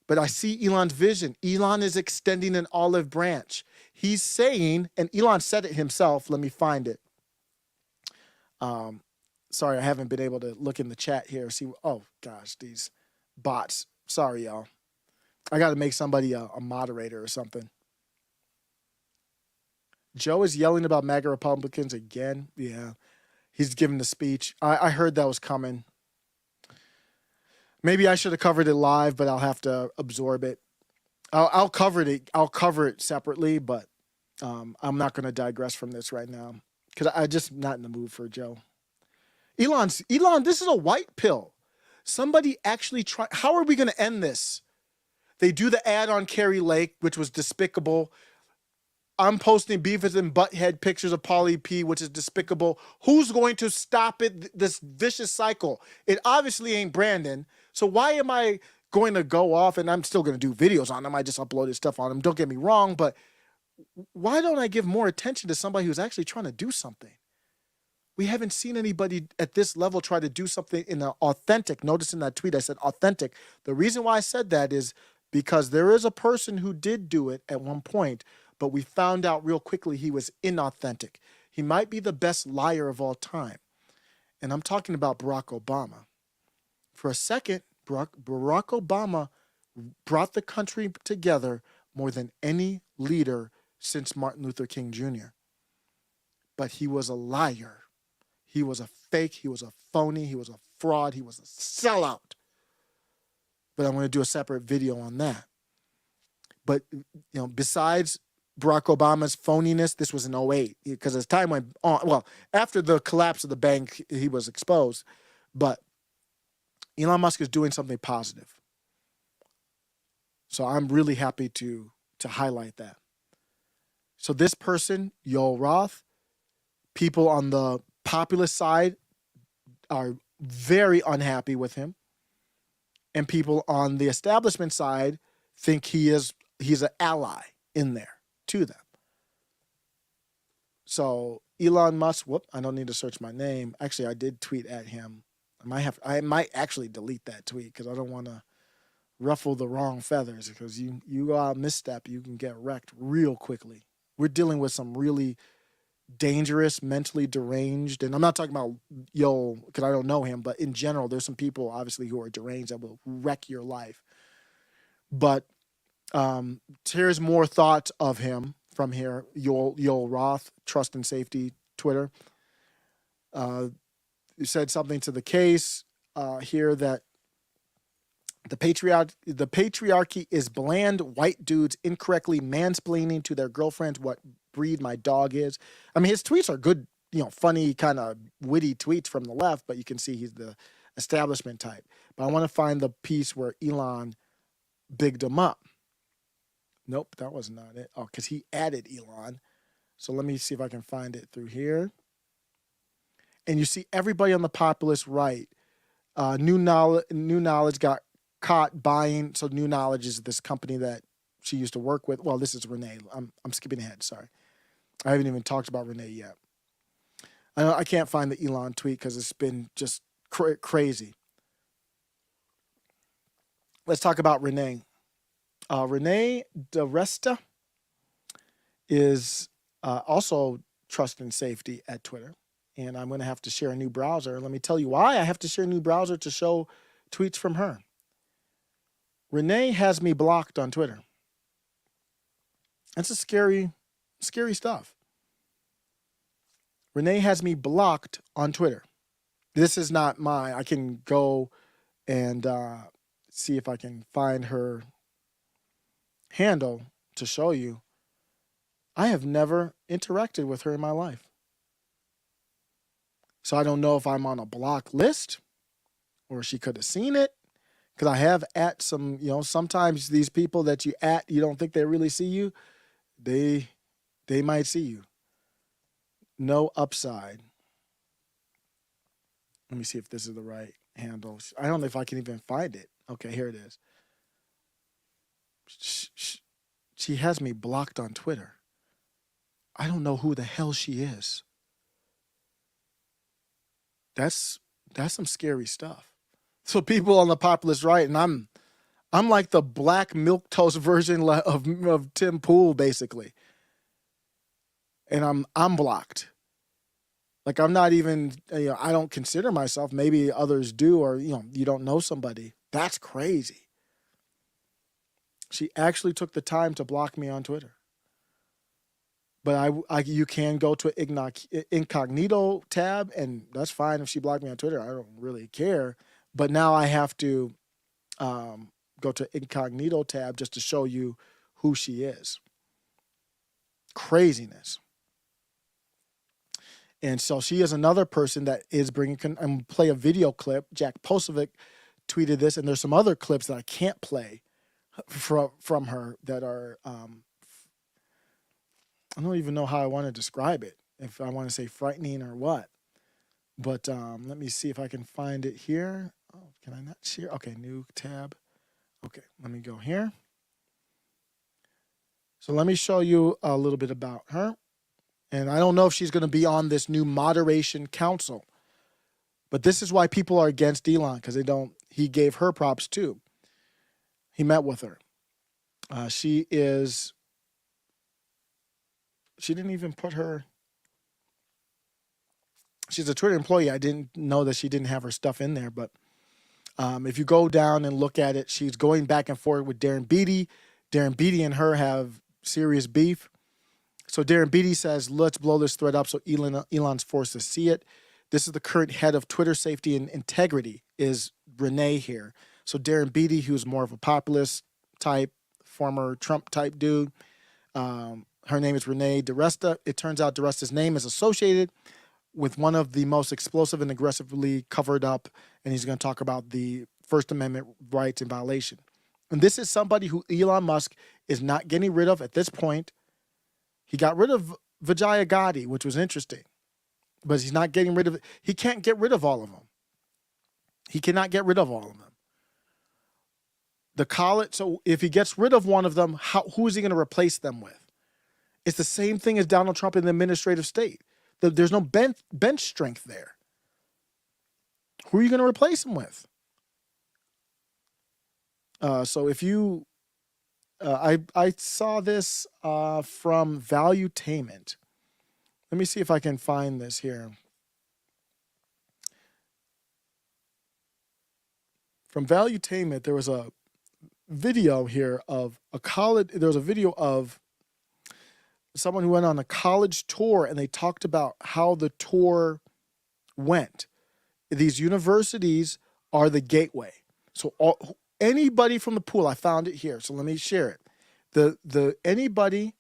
But I see Elon's vision. Elon is extending an olive branch. He's saying, and Elon said it himself. Let me find it. Sorry, I haven't been able to look in the chat here. See, oh gosh, these bots. Sorry, y'all. I got to make somebody a moderator or something. Joe is yelling about MAGA Republicans again. Yeah, he's giving the speech. I heard that was coming. Maybe I should have covered it live, but I'll have to absorb it. I'll cover it. I'll cover it separately, but I'm not going to digress from this right now because I'm just not in the mood for Joe. Elon, this is a white pill. Somebody actually try. How are we going to end this? They do the ad on Carrie Lake, which was despicable. I'm posting Beavis and Butthead pictures of Pauly P, which is despicable. Who's going to stop it? This vicious cycle. It obviously ain't Brandon. So why am I going to go off? And I'm still going to do videos on him. I just uploaded stuff on him. Don't get me wrong, but why don't I give more attention to somebody who's actually trying to do something? We haven't seen anybody at this level try to do something in an authentic. Notice in that tweet I said authentic. The reason why I said that is because there is a person who did do it at one point, but we found out real quickly he was inauthentic. He might be the best liar of all time. And I'm talking about Barack Obama. For a second, Barack Obama brought the country together more than any leader since Martin Luther King Jr. But he was a liar. He was a fake. He was a phony. He was a fraud. He was a sellout. But I'm going to do a separate video on that. But, besides Barack Obama's phoniness, this was in 2008 because as time went on, well, after the collapse of the bank, he was exposed. But Elon Musk is doing something positive. So I'm really happy to highlight that. So this person, Yoel Roth, people on the populist side are very unhappy with him. And people on the establishment side think he's an ally in there to them. So Elon Musk, I don't need to search my name. Actually, I did tweet at him. I might actually delete that tweet because I don't want to ruffle the wrong feathers because you go out misstep, you can get wrecked real quickly. We're dealing with some really dangerous, mentally deranged, and I'm not talking about because I don't know him, but in general, there's some people obviously who are deranged that will wreck your life. But here's more thoughts of him from here. Yoel Roth, Trust and Safety, Twitter. He said something to the case here that the patriarchy is bland white dudes incorrectly mansplaining to their girlfriends what breed my dog is. I mean, his tweets are good, funny, kind of witty tweets from the left, but you can see he's the establishment type. But I want to find the piece where Elon bigged him up. Nope, that was not it. Oh, because he added Elon. So let me see if I can find it through here. And you see everybody on the populist right. New Knowledge got caught buying. So New Knowledge is this company that she used to work with. Well, this is Renee. I'm skipping ahead. Sorry. I haven't even talked about Renee yet. I can't find the Elon tweet because it's been just crazy. Let's talk about Renee. Renee DeResta is also Trust and Safety at Twitter. And I'm going to have to share a new browser. Let me tell you why I have to share a new browser to show tweets from her. Renee has me blocked on Twitter. That's a scary stuff. Renee has me blocked on Twitter. This is not mine. I can go and see if I can find her handle to show you. I have never interacted with her in my life. So I don't know if I'm on a block list or she could have seen it. Because I have at some, sometimes these people that you don't think they really see you, they might see you. No upside. Let me see if this is the right handle. I don't know if I can even find it. Okay, here it is. She has me blocked on Twitter. I don't know who the hell she is. That's some scary stuff. So people on the populist right, and I'm like the black milquetoast version of Tim Pool, basically. And I'm blocked. Like I'm not even, I don't consider myself. Maybe others do, or you don't know somebody. That's crazy. She actually took the time to block me on Twitter. But you can go to an incognito tab, and that's fine if she blocked me on Twitter. I don't really care. But now I have to go to incognito tab just to show you who she is. Craziness. And so she is another person that is bringing, I'm play a video clip. Jack Posovic tweeted this, and there's some other clips that I can't play from her that are, I don't even know how I want to describe it, if I want to say frightening or what. But let me see if I can find it here. Oh, can I not share? Okay, new tab. Okay, let me go here. So let me show you a little bit about her. And I don't know if she's going to be on this new moderation council. But this is why people are against Elon, because he gave her props too. He met with her. She didn't even put her, she's a Twitter employee. I didn't know that she didn't have her stuff in there, but if you go down and look at it, she's going back and forth with Darren Beattie. Darren Beattie and her have serious beef. So Darren Beattie says, let's blow this thread up so Elon's forced to see it. This is the current head of Twitter safety and integrity, is Renee here. So Darren Beattie, who's more of a populist type, former Trump type dude, her name is Renee DiResta. It turns out DiResta's name is associated with one of the most explosive and aggressively covered up, and he's going to talk about the First Amendment rights in violation. And this is somebody who Elon Musk is not getting rid of at this point. He got rid of Vijaya Gotti, which was interesting, but he's not getting rid of it. He can't get rid of all of them. He cannot get rid of all of them. So if he gets rid of one of them, who is he going to replace them with? It's the same thing as Donald Trump in the administrative state. There's no bench strength there. Who are you going to replace him with? So if you, I saw this from Valuetainment. Let me see if I can find this here. From Valuetainment, there was a video here of there was a video of someone who went on a college tour, and they talked about how the tour went. These universities are the gateway. So anybody from the pool, I found it here, so let me share it. Anybody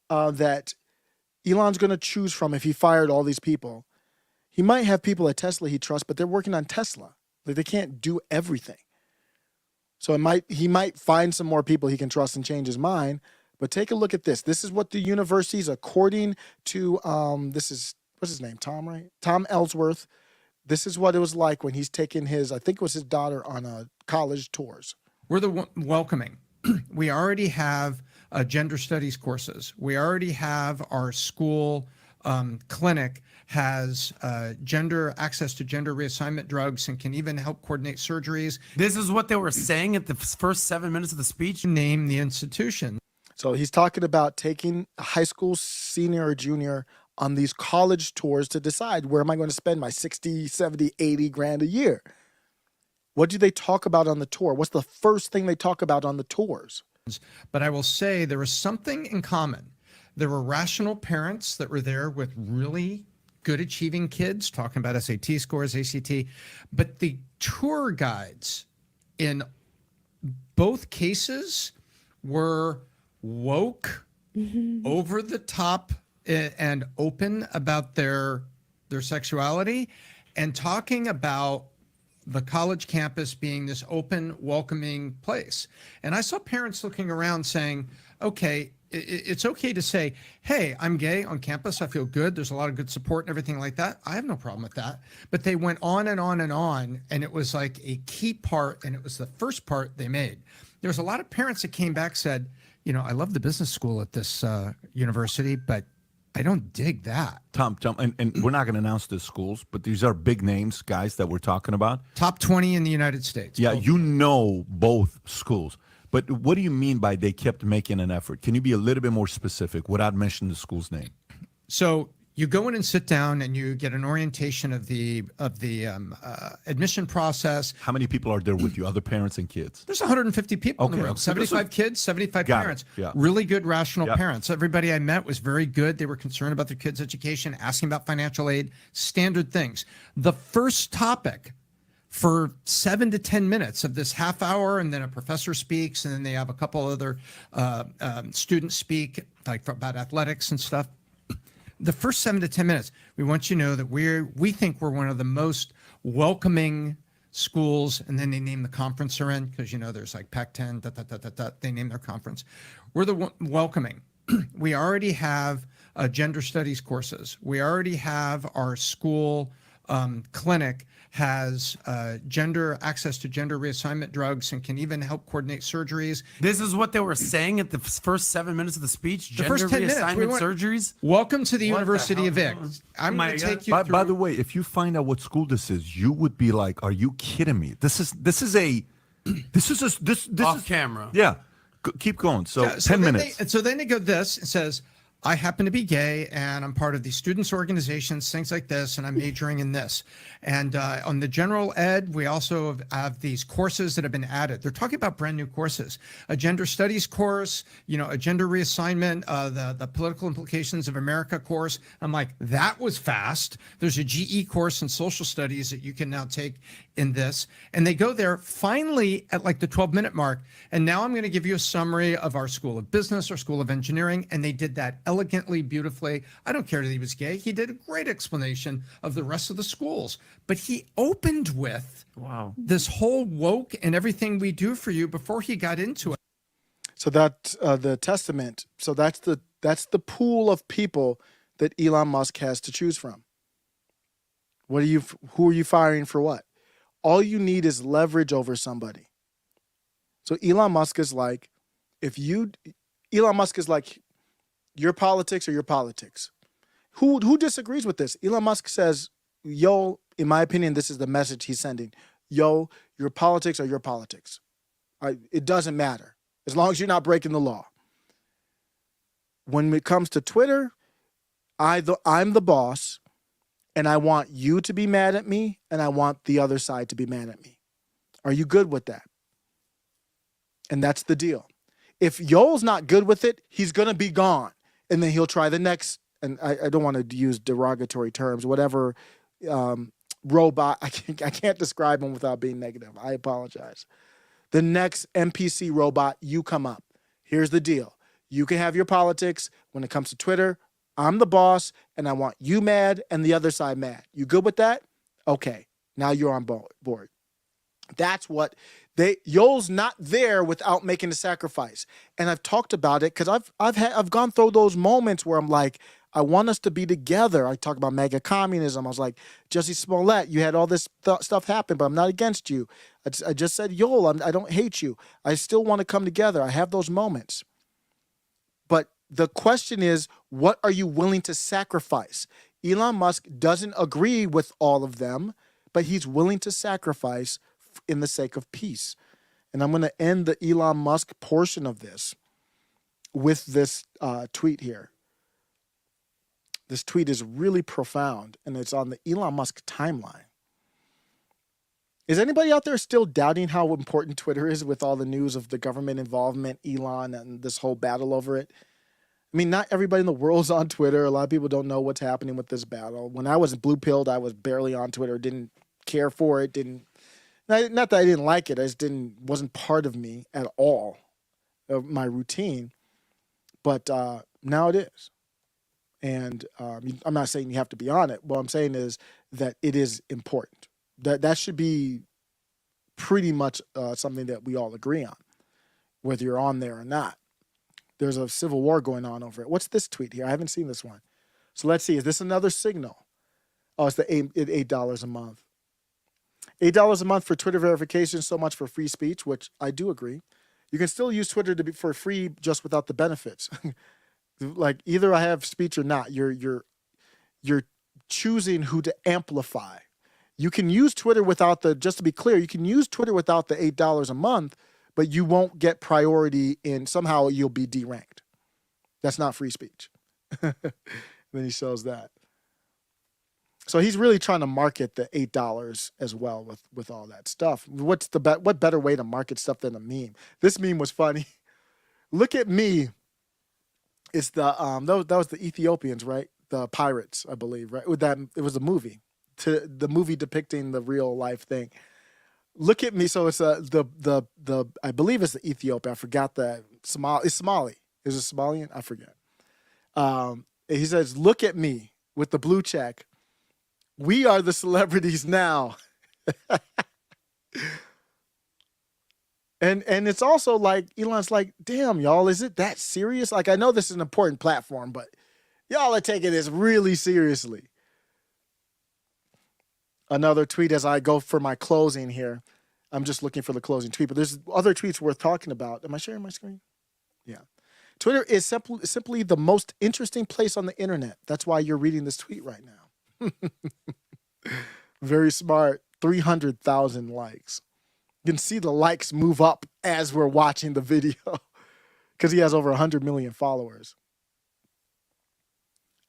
that Elon's going to choose from, if he fired all these people, he might have people at Tesla he trusts, but they're working on Tesla. Like, they can't do everything. So he might find some more people he can trust and change his mind. But take a look at this. This is what the universities, according to, what's his name? Tom, right? Tom Ellsworth. This is what it was like when he's taking I think it was his daughter on college tours. We're the welcoming. We already have gender studies courses. We already have our school clinic has access to gender reassignment drugs and can even help coordinate surgeries. This is what they were saying at the first 7 minutes of the speech. Name the institution. So he's talking about taking a high school senior or junior on these college tours to decide, where am I going to spend my 60, 70, 80 grand a year? What do they talk about on the tour? What's the first thing they talk about on the tours? But I will say there was something in common. There were rational parents that were there with really good achieving kids, talking about SAT scores, ACT, but the tour guides in both cases were woke, over the top, and open about their sexuality, and talking about the college campus being this open, welcoming place. And I saw parents looking around saying, okay, it's okay to say, hey, I'm gay on campus. I feel good. There's a lot of good support and everything like that. I have no problem with that. But they went on and on and on, and it was like a key part, and it was the first part they made. There was a lot of parents that came back, said, I love the business school at this university, but I don't dig that. Tom, and we're not going to announce the schools, but these are big names, guys, that we're talking about. Top 20 in the United States. Yeah, you know both schools. But what do you mean by they kept making an effort? Can you be a little bit more specific without mentioning the school's name? So you go in and sit down and you get an orientation of the admission process. How many people are there with you, other parents and kids? There's 150 people in the Okay, room, okay. 75 kids, 75 Got it, parents. yeah. Really good, rational Yep. parents. Everybody I met was very good. They were concerned about their kids' education, asking about financial aid, standard things. The first topic for 7 to 10 minutes of this half hour, and then a professor speaks, and then they have a couple other students speak, like about athletics and stuff. The first 7 to 10 minutes, we want you to know that we think we're one of the most welcoming schools, and then they name the conference they're in, because there's like Pac-10, they name their conference. We're the welcoming. We already have gender studies courses. We already have our school clinic has access to gender reassignment drugs and can even help coordinate surgeries. This is what they were saying at the first 7 minutes of the speech. The Gender first 10 minutes, reassignment surgeries. Welcome to the What the University of Vic. hell? I'm My going to God. take you through. By the way, if you find out what school this is, you would be like, "Are you kidding me? This is Off camera. Yeah, keep going. So Yeah, 10 then minutes. So then they go this. It says, I happen to be gay and I'm part of the students' organizations, things like this, and I'm majoring in this. And on the general ed, we also have these courses that have been added. They're talking about brand new courses, a gender studies course, a gender reassignment, the political implications of America course. I'm like, that was fast. There's a GE course in social studies that you can now take in this. And they go there finally at like the 12-minute mark. And now I'm going to give you a summary of our School of Business, our School of Engineering. And they did that elegantly, beautifully. I don't care that he was gay. He did a great explanation of the rest of the schools. But he opened with this whole woke and everything we do for you before he got into it. So that the testament. So that's the pool of people that Elon Musk has to choose from. Who are you firing for what? All you need is leverage over somebody. So Elon Musk is like, your politics are your politics. Who disagrees with this? Elon Musk says, yo, in my opinion, this is the message he's sending. Yo, your politics are your politics. It doesn't matter as long as you're not breaking the law. When it comes to Twitter, I'm the boss, and I want you to be mad at me, and I want the other side to be mad at me. Are you good with that? And that's the deal. If Yoel's not good with it, he's going to be gone. And then he'll try the next, and I don't want to use derogatory terms, whatever robot. I can't describe him without being negative. I apologize. The next NPC robot, you come up. Here's the deal. You can have your politics. When it comes to Twitter, I'm the boss, and I want you mad and the other side mad. You good with that? Okay, now you're on board. That's what Yoel's not there without making a sacrifice. And I've talked about it because I've gone through those moments where I'm like, I want us to be together. I talk about mega communism. I was like, Jussie Smollett, you had all this stuff happen, but I'm not against you. I just said, Yoel, I don't hate you. I still want to come together. I have those moments. But the question is, what are you willing to sacrifice? Elon Musk doesn't agree with all of them, but he's willing to sacrifice in the sake of peace. And I'm going to end the Elon Musk portion of this with this tweet here. This tweet is really profound, and it's on the Elon Musk timeline. Is anybody out there still doubting how important Twitter is with all the news of the government involvement, Elon, and this whole battle over it? I mean, not everybody in the world's on Twitter. A lot of people don't know what's happening with this battle. When I was blue-pilled, I was barely on Twitter, didn't care for it, not that I didn't like it, I just wasn't part of me at all, of my routine. But now it is. And I'm not saying you have to be on it. What I'm saying is that it is important. That should be pretty much something that we all agree on, whether you're on there or not. There's a civil war going on over it. What's this tweet here? I haven't seen this one. So let's see. Is this another signal? Oh, it's the $8 a month. $8 a month for Twitter verification, so much for free speech, which I do agree. You can still use Twitter for free just without the benefits. Like either I have speech or not. You're choosing who to amplify. You can use Twitter without the, just to be clear, you can use Twitter without the $8 a month, but you won't get priority in, somehow you'll be deranked. That's not free speech. Then he shows that. So he's really trying to market the $8 as well with all that stuff. What better way to market stuff than a meme? This meme was funny. Look at me. It's the that was the Ethiopians, right? The pirates, I believe, right? With that, it was a movie, the movie depicting the real life thing. Look at me. So it's the I believe it's the Ethiopian. I forgot the Somali. It's Somali. Is it Somalian? I forget. He says, "Look at me with the blue check. We are the celebrities now." And it's also like, Elon's like, damn, y'all, is it that serious? Like, I know this is an important platform, but y'all are taking this really seriously. Another tweet as I go for my closing here. I'm just looking for the closing tweet, but there's other tweets worth talking about. Am I sharing my screen? Yeah. Twitter is simply the most interesting place on the internet. That's why you're reading this tweet right now. Very smart. 300,000 likes. You can see the likes move up as we're watching the video because he has over 100 million followers.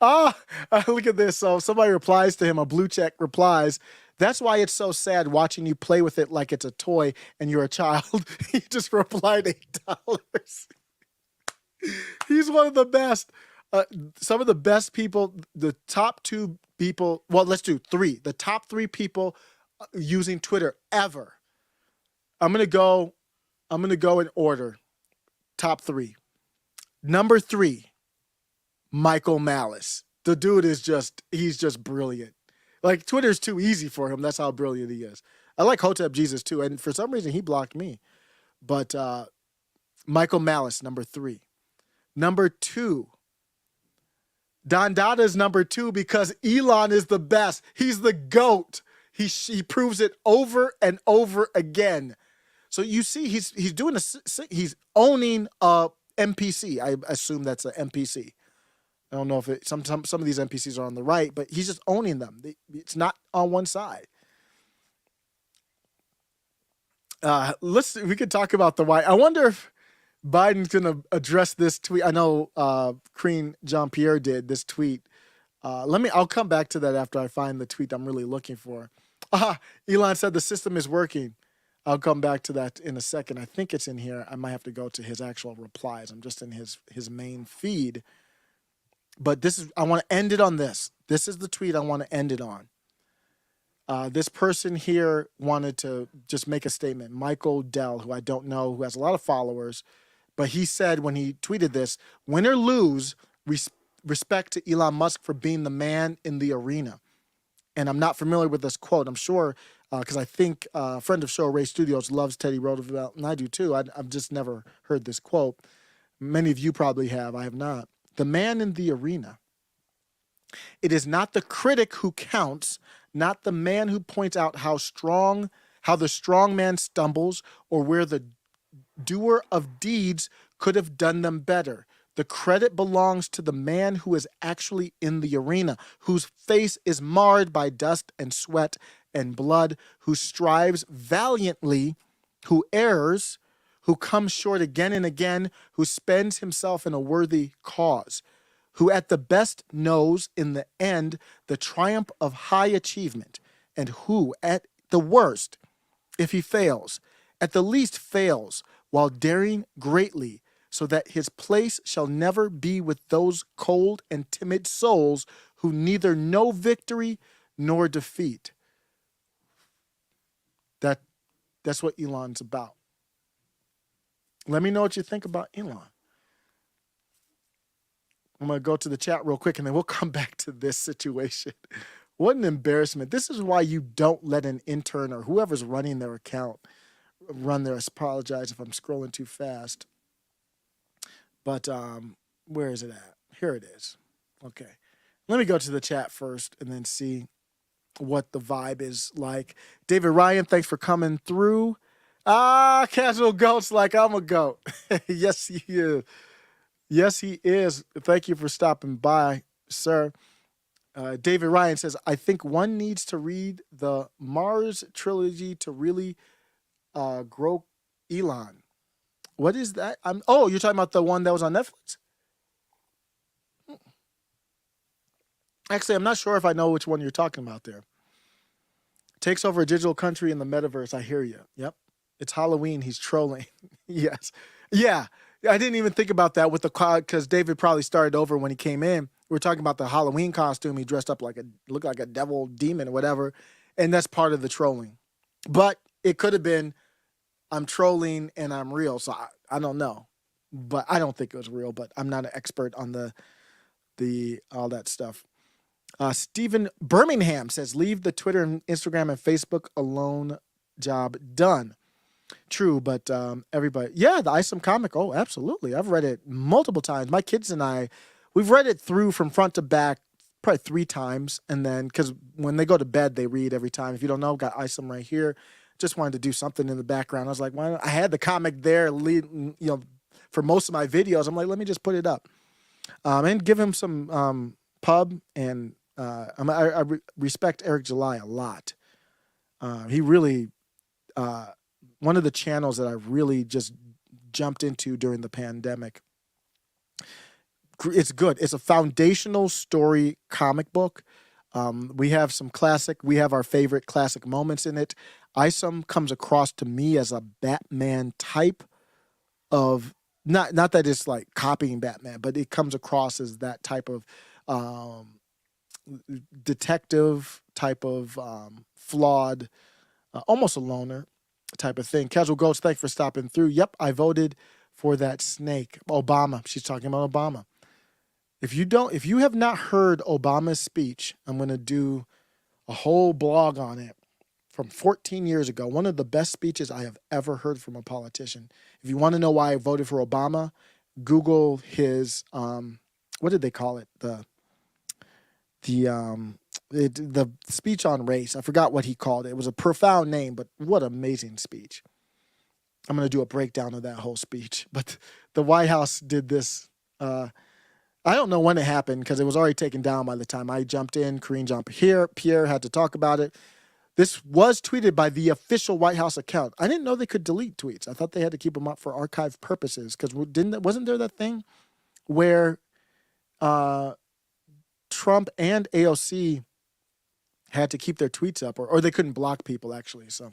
Look at this. So somebody replies to him, a blue check replies, "That's why it's so sad watching you play with it like it's a toy and you're a child." He just replied $8. He's one of the best. Some of the best people, the top 2 people, well, let's do 3. The top 3 people using Twitter ever. I'm gonna go in order. Top 3. Number 3, Michael Malice. The dude is he's just brilliant. Like, Twitter's too easy for him. That's how brilliant he is. I like Hotep Jesus too, and for some reason he blocked me. But Michael Malice, number 3. Number 2, Don Dada's number 2 because Elon is the best. He's the GOAT. He proves it over and over again. So you see, he's he's owning a NPC. I assume that's an NPC. I don't know if some of these NPCs are on the right, but he's just owning them. It's not on one side. We could talk about the why. I wonder if Biden's going to address this tweet. I know Crean Jean-Pierre did this tweet. I'll come back to that after I find the tweet I'm really looking for. Elon said the system is working. I'll come back to that in a second. I think it's in here. I might have to go to his actual replies. I'm just in his main feed. But I want to end it on this. This is the tweet I want to end it on. This person here wanted to just make a statement. Michael Dell, who I don't know, who has a lot of followers, but he said when he tweeted this, "Win or lose, respect to Elon Musk for being the man in the arena." And I'm not familiar with this quote. I'm sure, because I think a friend of show, Ray Studios, loves Teddy Roosevelt, and I do too. I've just never heard this quote. Many of you probably have. I have not. The man in the arena. It is not the critic who counts, not the man who points out how the strong man stumbles, or where the doer of deeds could have done them better. The credit belongs to the man who is actually in the arena, whose face is marred by dust and sweat and blood, who strives valiantly, who errs, who comes short again and again, who spends himself in a worthy cause, who at the best knows in the end the triumph of high achievement, and who at the worst, if he fails, at the least fails while daring greatly, so that his place shall never be with those cold and timid souls who neither know victory nor defeat. That's what Elon's about. Let me know what you think about Elon. I'm going to go to the chat real quick, and then we'll come back to this situation. What an embarrassment. This is why you don't let an intern or whoever's running their account run there. I apologize if I'm scrolling too fast. But where is it at? Here it is. Okay. Let me go to the chat first and then see what the vibe is like. David Ryan, thanks for coming through. Casual Goat's like, I'm a goat. Yes, he is. Yes, he is. Thank you for stopping by, sir. David Ryan says, I think one needs to read the Mars trilogy to really grow Elon. What is that? Oh, you're talking about the one that was on Netflix? Actually, I'm not sure if I know which one you're talking about there. Takes over a digital country in the metaverse. I hear you. Yep. It's Halloween. He's trolling. Yes. Yeah. I didn't even think about that with the crowd because David probably started over when he came in. We were talking about the Halloween costume. He dressed up looked like a devil demon or whatever. And that's part of the trolling. But it could have been, I'm trolling and I'm real. So I don't know. But I don't think it was real, but I'm not an expert on the all that stuff. Stephen Birmingham says, leave the Twitter and Instagram and Facebook alone. Job done. True, but everybody, the Isom comic. Oh, absolutely. I've read it multiple times. My kids and I, we've read it through from front to back probably 3 times. And then, because when they go to bed, they read every time. If you don't know, got Isom right here. Just wanted to do something in the background. I was like, why not? I had the comic there, for most of my videos. I'm like, let me just put it up and give him some pub. And I respect Eric July a lot. He really. One of the channels that I really just jumped into during the pandemic. It's good. It's a foundational story comic book. We have our favorite classic moments in it. Isom comes across to me as a Batman type of, not that it's like copying Batman, but it comes across as that type of detective type of flawed, almost a loner type of thing. Casual Ghost, thanks for stopping through. Yep, I voted for that snake. Obama. She's talking about Obama. If you have not heard Obama's speech, I'm going to do a whole blog on it from 14 years ago. One of the best speeches I have ever heard from a politician. If you want to know why I voted for Obama, Google his, what did they call it? The speech on race. I forgot what he called it. It was a profound name, but what amazing speech. I'm going to do a breakdown of that whole speech. But the White House did this. I don't know when it happened because it was already taken down by the time I jumped in. Karine Jean-Pierre had to talk about it. This was tweeted by the official White House account. I didn't know they could delete tweets. I thought they had to keep them up for archive purposes because wasn't there that thing where Trump and AOC had to keep their tweets up, or they couldn't block people, actually. So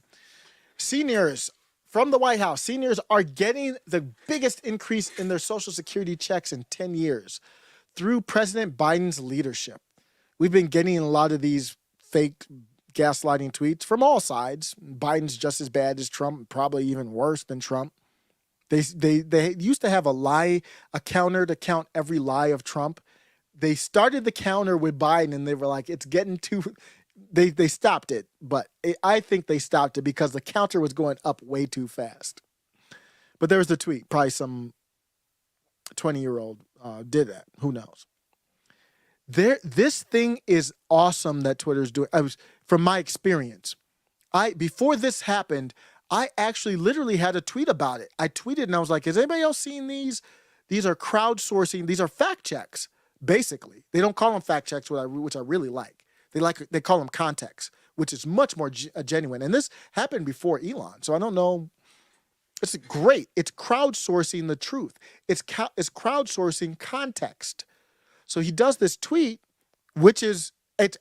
seniors from the White House, seniors are getting the biggest increase in their Social Security checks in 10 years through President Biden's leadership. We've been getting a lot of these fake gaslighting tweets from all sides. Biden's just as bad as Trump, probably even worse than Trump. They used to have a counter to count every lie of Trump. They started the counter with Biden, and they were like, it's getting too... They stopped it, but I think they stopped it because the counter was going up way too fast. But there was the tweet. Probably some 20-year-old did that. Who knows? This thing is awesome that Twitter's doing. From my experience, before this happened, I actually literally had a tweet about it. I tweeted and I was like, has anybody else seen these? These are crowdsourcing. These are fact checks, basically. They don't call them fact checks, which I really like. They call them context, which is much more genuine. And this happened before Elon, so I don't know. It's great. It's crowdsourcing the truth. It's crowdsourcing context. So he does this tweet, which is it's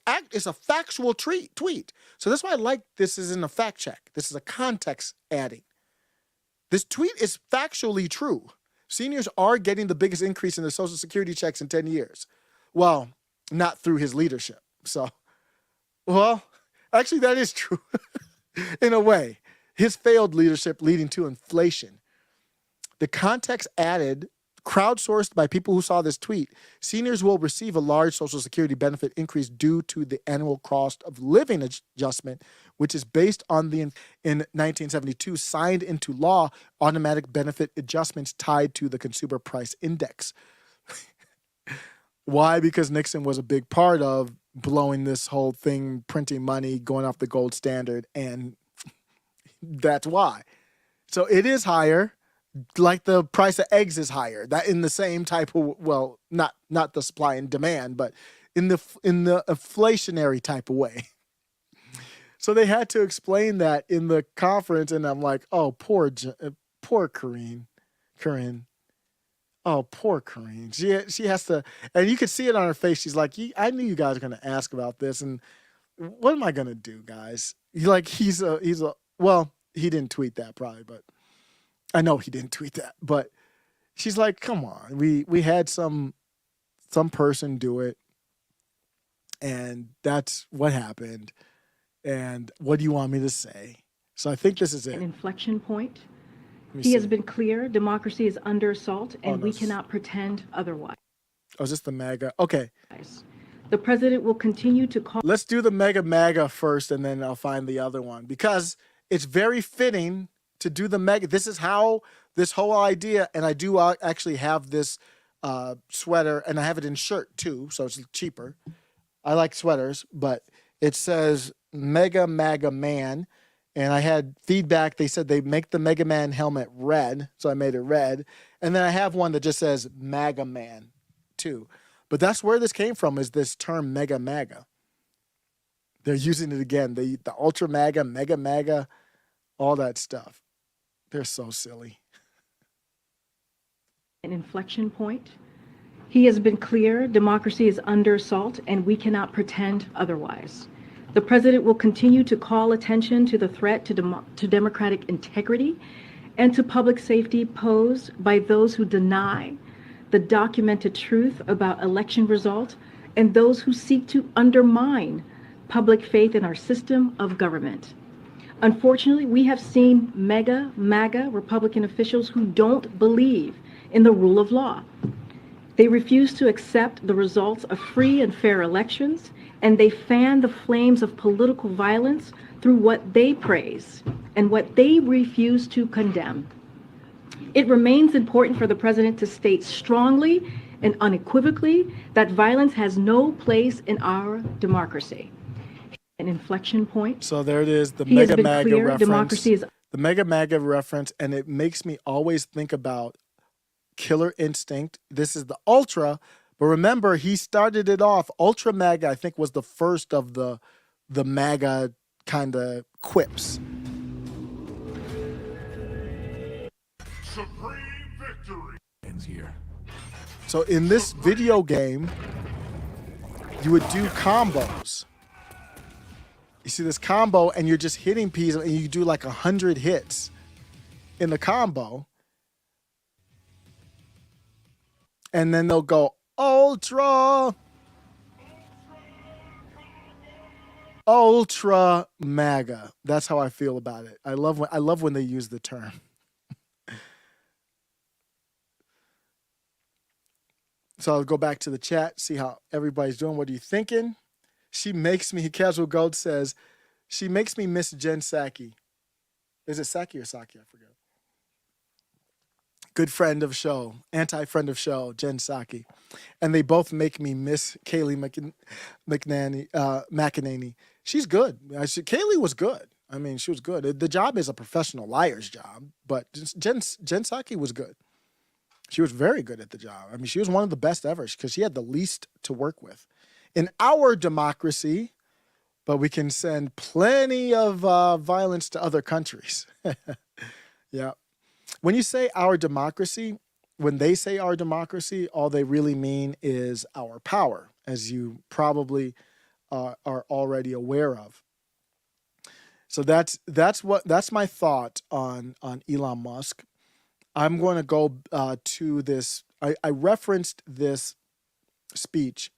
a factual tweet. So that's why I like this isn't a fact check. This is a context adding. This tweet is factually true. Seniors are getting the biggest increase in their Social Security checks in 10 years. Well, not through his leadership. So, well, actually, that is true in a way. His failed leadership leading to inflation. The context added, crowdsourced by people who saw this tweet, seniors will receive a large Social Security benefit increase due to the annual cost of living adjustment, which is based on in 1972 signed into law automatic benefit adjustments tied to the consumer price index. Why? Because Nixon was a big part of blowing this whole thing, printing money, going off the gold standard, and that's why. So it is higher like the price of eggs is higher. That in the same type of, well, not the supply and demand, but in the inflationary type of way. So they had to explain that in the conference, and I'm like, oh, poor Corinne. Oh, poor Corinne. She has to, and you could see it on her face. She's like, I knew you guys were gonna ask about this, and what am I gonna do, guys? He's a well, he didn't tweet that probably, but I know he didn't tweet that. But she's like, come on, we had some person do it, and that's what happened. And what do you want me to say? So I think this is it. An inflection point. Let me He has see. been clear. Democracy is under assault, and no, we it's- cannot pretend otherwise. Oh, is this the MAGA? Okay, The president will continue to call. let's do the mega MAGA first, and then I'll find the other one, because it's very fitting to do the mega. This is how this whole idea, and I do actually have this sweater, and I have it in shirt too, so it's cheaper. I like sweaters, but it says Mega MAGA Man, and I had feedback. They said they make the Mega Man helmet red, so I made it red, and then I have one that just says MAGA Man too. But that's where this came from, is this term Mega MAGA. They're using it again. The Ultra MAGA, Mega MAGA, all that stuff. They're so silly. An inflection point. He has been clear. Democracy is under assault, and we cannot pretend otherwise. The president will continue to call attention to the threat to democratic integrity and to public safety posed by those who deny the documented truth about election results and those who seek to undermine public faith in our system of government. Unfortunately, we have seen Mega MAGA Republican officials who don't believe in the rule of law. They refuse to accept the results of free and fair elections, and they fan the flames of political violence through what they praise and what they refuse to condemn. It remains important for the president to state strongly and unequivocally that violence has no place in our democracy. An inflection point. So there it is, the He has Mega been MAGA clear. reference. Democracy is The Mega MAGA reference, and it makes me always think about Killer Instinct. This is the Ultra, but remember, he started it off. Ultra MAGA, I think, was the first of the MAGA kind of quips. Supreme victory Ends here. So in this video game, you would do combos. You see this combo, and you're just hitting people, and you do like 100 hits in the combo. And then they'll go Ultra MAGA. That's how I feel about it. I love when they use the term. So I'll go back to the chat, see how everybody's doing. What are you thinking? She makes me, Casual Gold says, she makes me miss Jen Psaki. Is it Psaki or Saki? I forget. Good friend of show, anti-friend of show, Jen Psaki. And they both make me miss Kaylee McEnany. She's good. Kaylee was good. I mean, she was good. The job is a professional liar's job, but Jen Psaki was good. She was very good at the job. I mean, she was one of the best ever because she had the least to work with. In our democracy, but we can send plenty of violence to other countries. Yeah. When you say our democracy, when they say our democracy, all they really mean is our power, as you probably are already aware of. So that's my thought on Elon Musk. I'm going to go to this. I referenced this speech.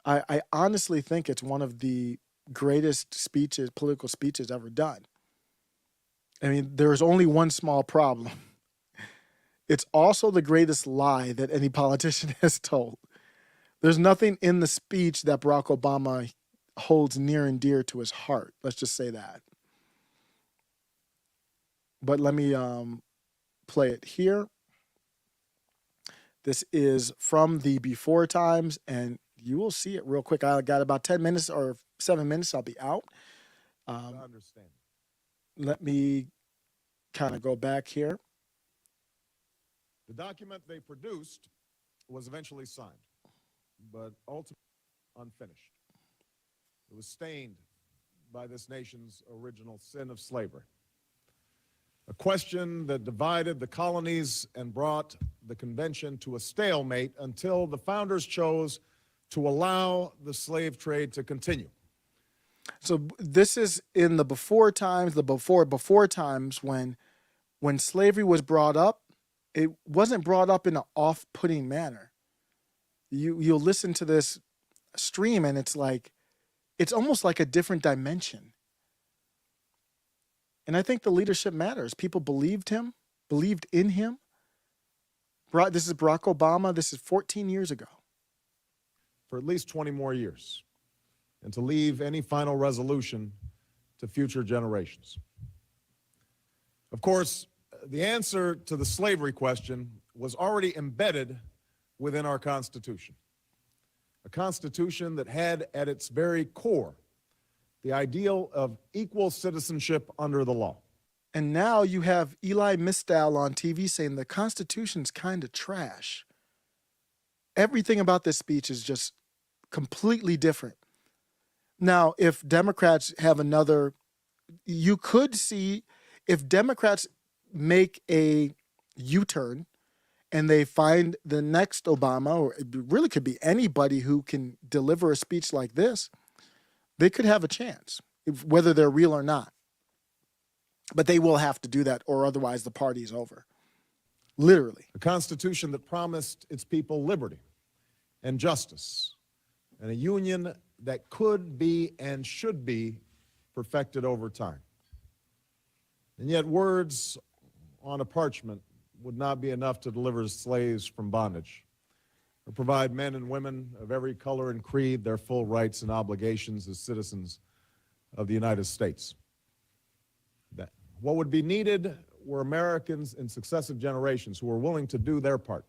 I honestly think it's one of the greatest speeches, political speeches ever done. I mean, there's only one small problem. It's also the greatest lie that any politician has told. There's nothing in the speech that Barack Obama holds near and dear to his heart. Let's just say that. But let me play it here. This is from the before times, and you will see it real quick. I got about 10 minutes or 7 minutes. I'll be out. Let me kind of go back here. The document they produced was eventually signed, but ultimately unfinished. It was stained by this nation's original sin of slavery, a question that divided the colonies and brought the convention to a stalemate until the founders chose to allow the slave trade to continue. So this is in the before times, the before times when slavery was brought up, it wasn't brought up in an off-putting manner. You'll listen to this stream and it's almost like a different dimension. And I think the leadership matters. People believed in him. This is Barack Obama. This is 14 years ago. For at least 20 more years, and to leave any final resolution to future generations. Of course, the answer to the slavery question was already embedded within our Constitution, a Constitution that had at its very core the ideal of equal citizenship under the law. And now you have Eli Mistal on TV saying the Constitution's kind of trash. Everything about this speech is just completely different. Now, if Democrats have you could see if Democrats make a U-turn and they find the next Obama, or it really could be anybody who can deliver a speech like this, they could have a chance, whether they're real or not. But they will have to do that, or otherwise the party's over. Literally. A Constitution that promised its people liberty and justice, and a union that could be and should be perfected over time. And yet words on a parchment would not be enough to deliver slaves from bondage, or provide men and women of every color and creed their full rights and obligations as citizens of the United States. What would be needed were Americans in successive generations who were willing to do their part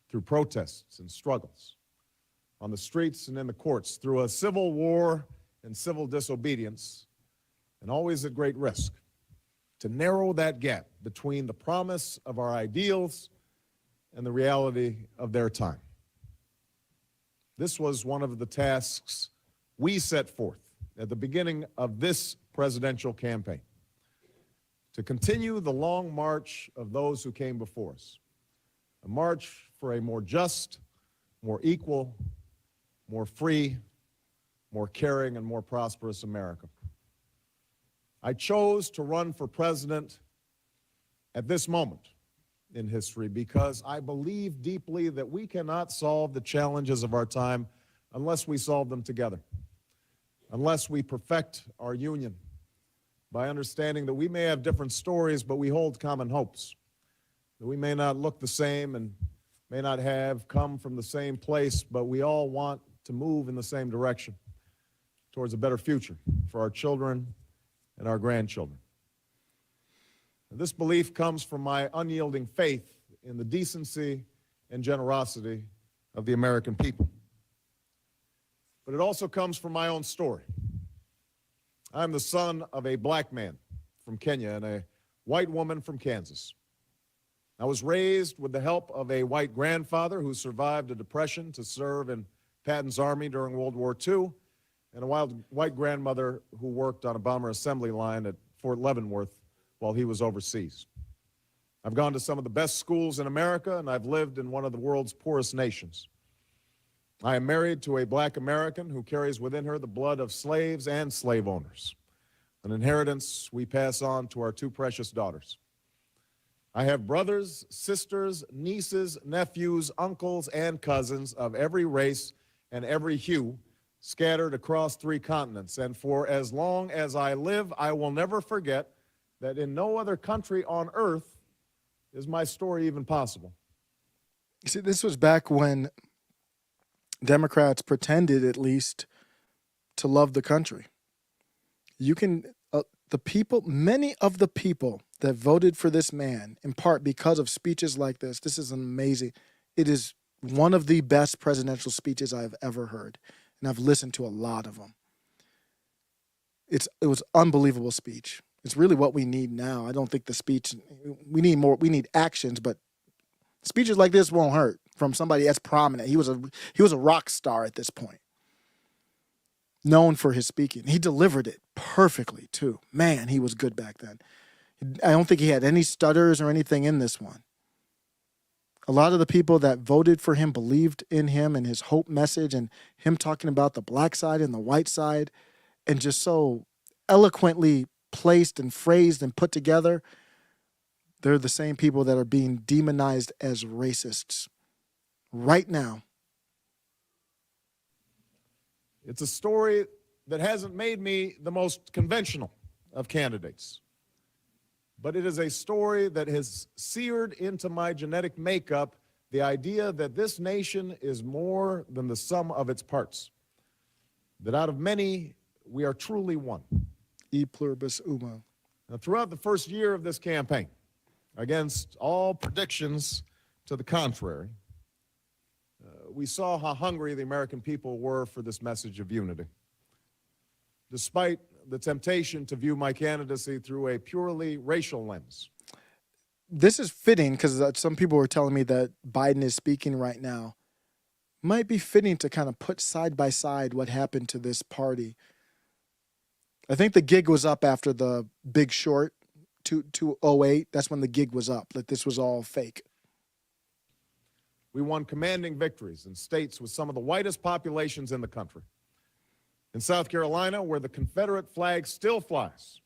through protests and struggles on the streets and in the courts, through a civil war and civil disobedience, and always at great risk, to narrow that gap between the promise of our ideals and the reality of their time. This was one of the tasks we set forth at the beginning of this presidential campaign, to continue the long march of those who came before us, a march for a more just, more equal, more free, more caring, and more prosperous America. I chose to run for president at this moment in history because I believe deeply that we cannot solve the challenges of our time unless we solve them together, unless we perfect our union by understanding that we may have different stories, but we hold common hopes, that we may not look the same and may not have come from the same place, but we all want to move in the same direction towards a better future for our children and our grandchildren. And this belief comes from my unyielding faith in the decency and generosity of the American people. But it also comes from my own story. I'm the son of a black man from Kenya and a white woman from Kansas. I was raised with the help of a white grandfather who survived a depression to serve in Patton's army during World War II, and a white grandmother who worked on a bomber assembly line at Fort Leavenworth while he was overseas. I've gone to some of the best schools in America, and I've lived in one of the world's poorest nations. I am married to a black American who carries within her the blood of slaves and slave owners, an inheritance we pass on to our two precious daughters. I have brothers, sisters, nieces, nephews, uncles, and cousins of every race and every hue scattered across 3 continents. And for as long as I live, I will never forget that in no other country on earth is my story even possible. You see, this was back when Democrats pretended, at least, to love the country. You can, many of the people that voted for this man, in part because of speeches like this is amazing. It is one of the best presidential speeches I've ever heard, and I've listened to a lot of them. It was unbelievable speech. It's really what we need now. I don't think the speech, we need actions, but Speeches like this won't hurt from somebody as prominent. He was a rock star at this point, known for his speaking. He delivered it perfectly too. Man, he was good back then. I don't think he had any stutters or anything in this one. A lot of the people that voted for him believed in him and his hope message and him talking about the black side and the white side, and just so eloquently placed and phrased and put together. They're the same people that are being demonized as racists right now. It's a story that hasn't made me the most conventional of candidates, but it is a story that has seared into my genetic makeup the idea that this nation is more than the sum of its parts, that out of many, we are truly one. E pluribus unum. Now, throughout the first year of this campaign, against all predictions to the contrary, we saw how hungry the American people were for this message of unity. Despite the temptation to view my candidacy through a purely racial lens. This is fitting because some people were telling me that Biden is speaking right now. Might be fitting to kind of put side by side what happened to this party. I think the gig was up after the Big Short, 2008. That's when the gig was up, that this was all fake. We won commanding victories in states with some of the whitest populations in the country. In South Carolina, where the Confederate flag still flies,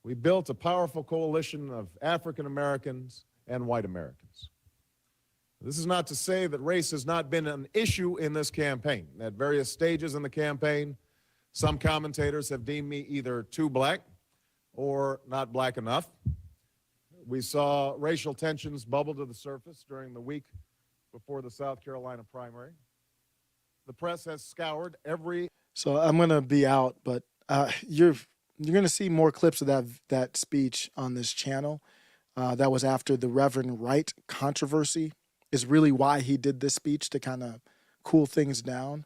we built a powerful coalition of African Americans and white Americans. This is not to say that race has not been an issue in this campaign. At various stages in the campaign, some commentators have deemed me either too black or not black enough. We saw racial tensions bubble to the surface during the week before the South Carolina primary. The press has scoured every... So I'm going to be out, but you're going to see more clips of that speech on this channel. That was after the Reverend Wright controversy, is really why he did this speech, to kind of cool things down.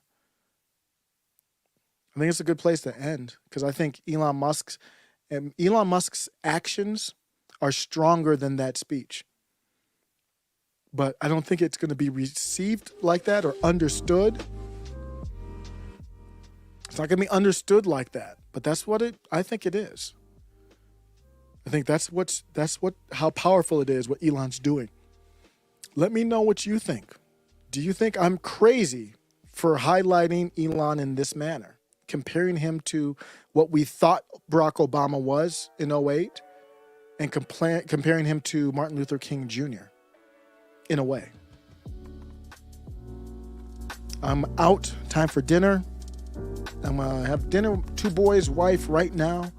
I think it's a good place to end, because I think Elon Musk's actions are stronger than that speech. But I don't think it's going to be received like that or understood. It's not going to be understood like that, but that's what I think it is. I think that's how powerful it is, what Elon's doing. Let me know what you think. Do you think I'm crazy for highlighting Elon in this manner, comparing him to what we thought Barack Obama was in 2008 and comparing him to Martin Luther King Jr. in a way? I'm out. Time for dinner. I'm going to have dinner with 2 boys, wife right now.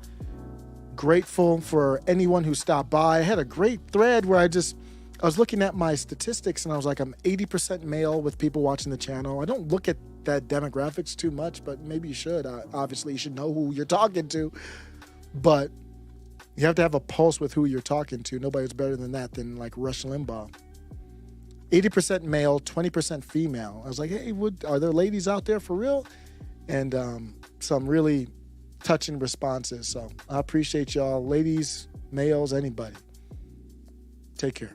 Grateful for anyone who stopped by. I had a great thread where I was looking at my statistics and I was like, I'm 80% male with people watching the channel. I don't look at that demographics too much, but maybe you should. Obviously, you should know who you're talking to, but you have to have a pulse with who you're talking to. Nobody's better than that than like Rush Limbaugh. 80% male, 20% female. I was like, hey, are there ladies out there for real? And some really touching responses. So I appreciate y'all, ladies, males, anybody. Take care.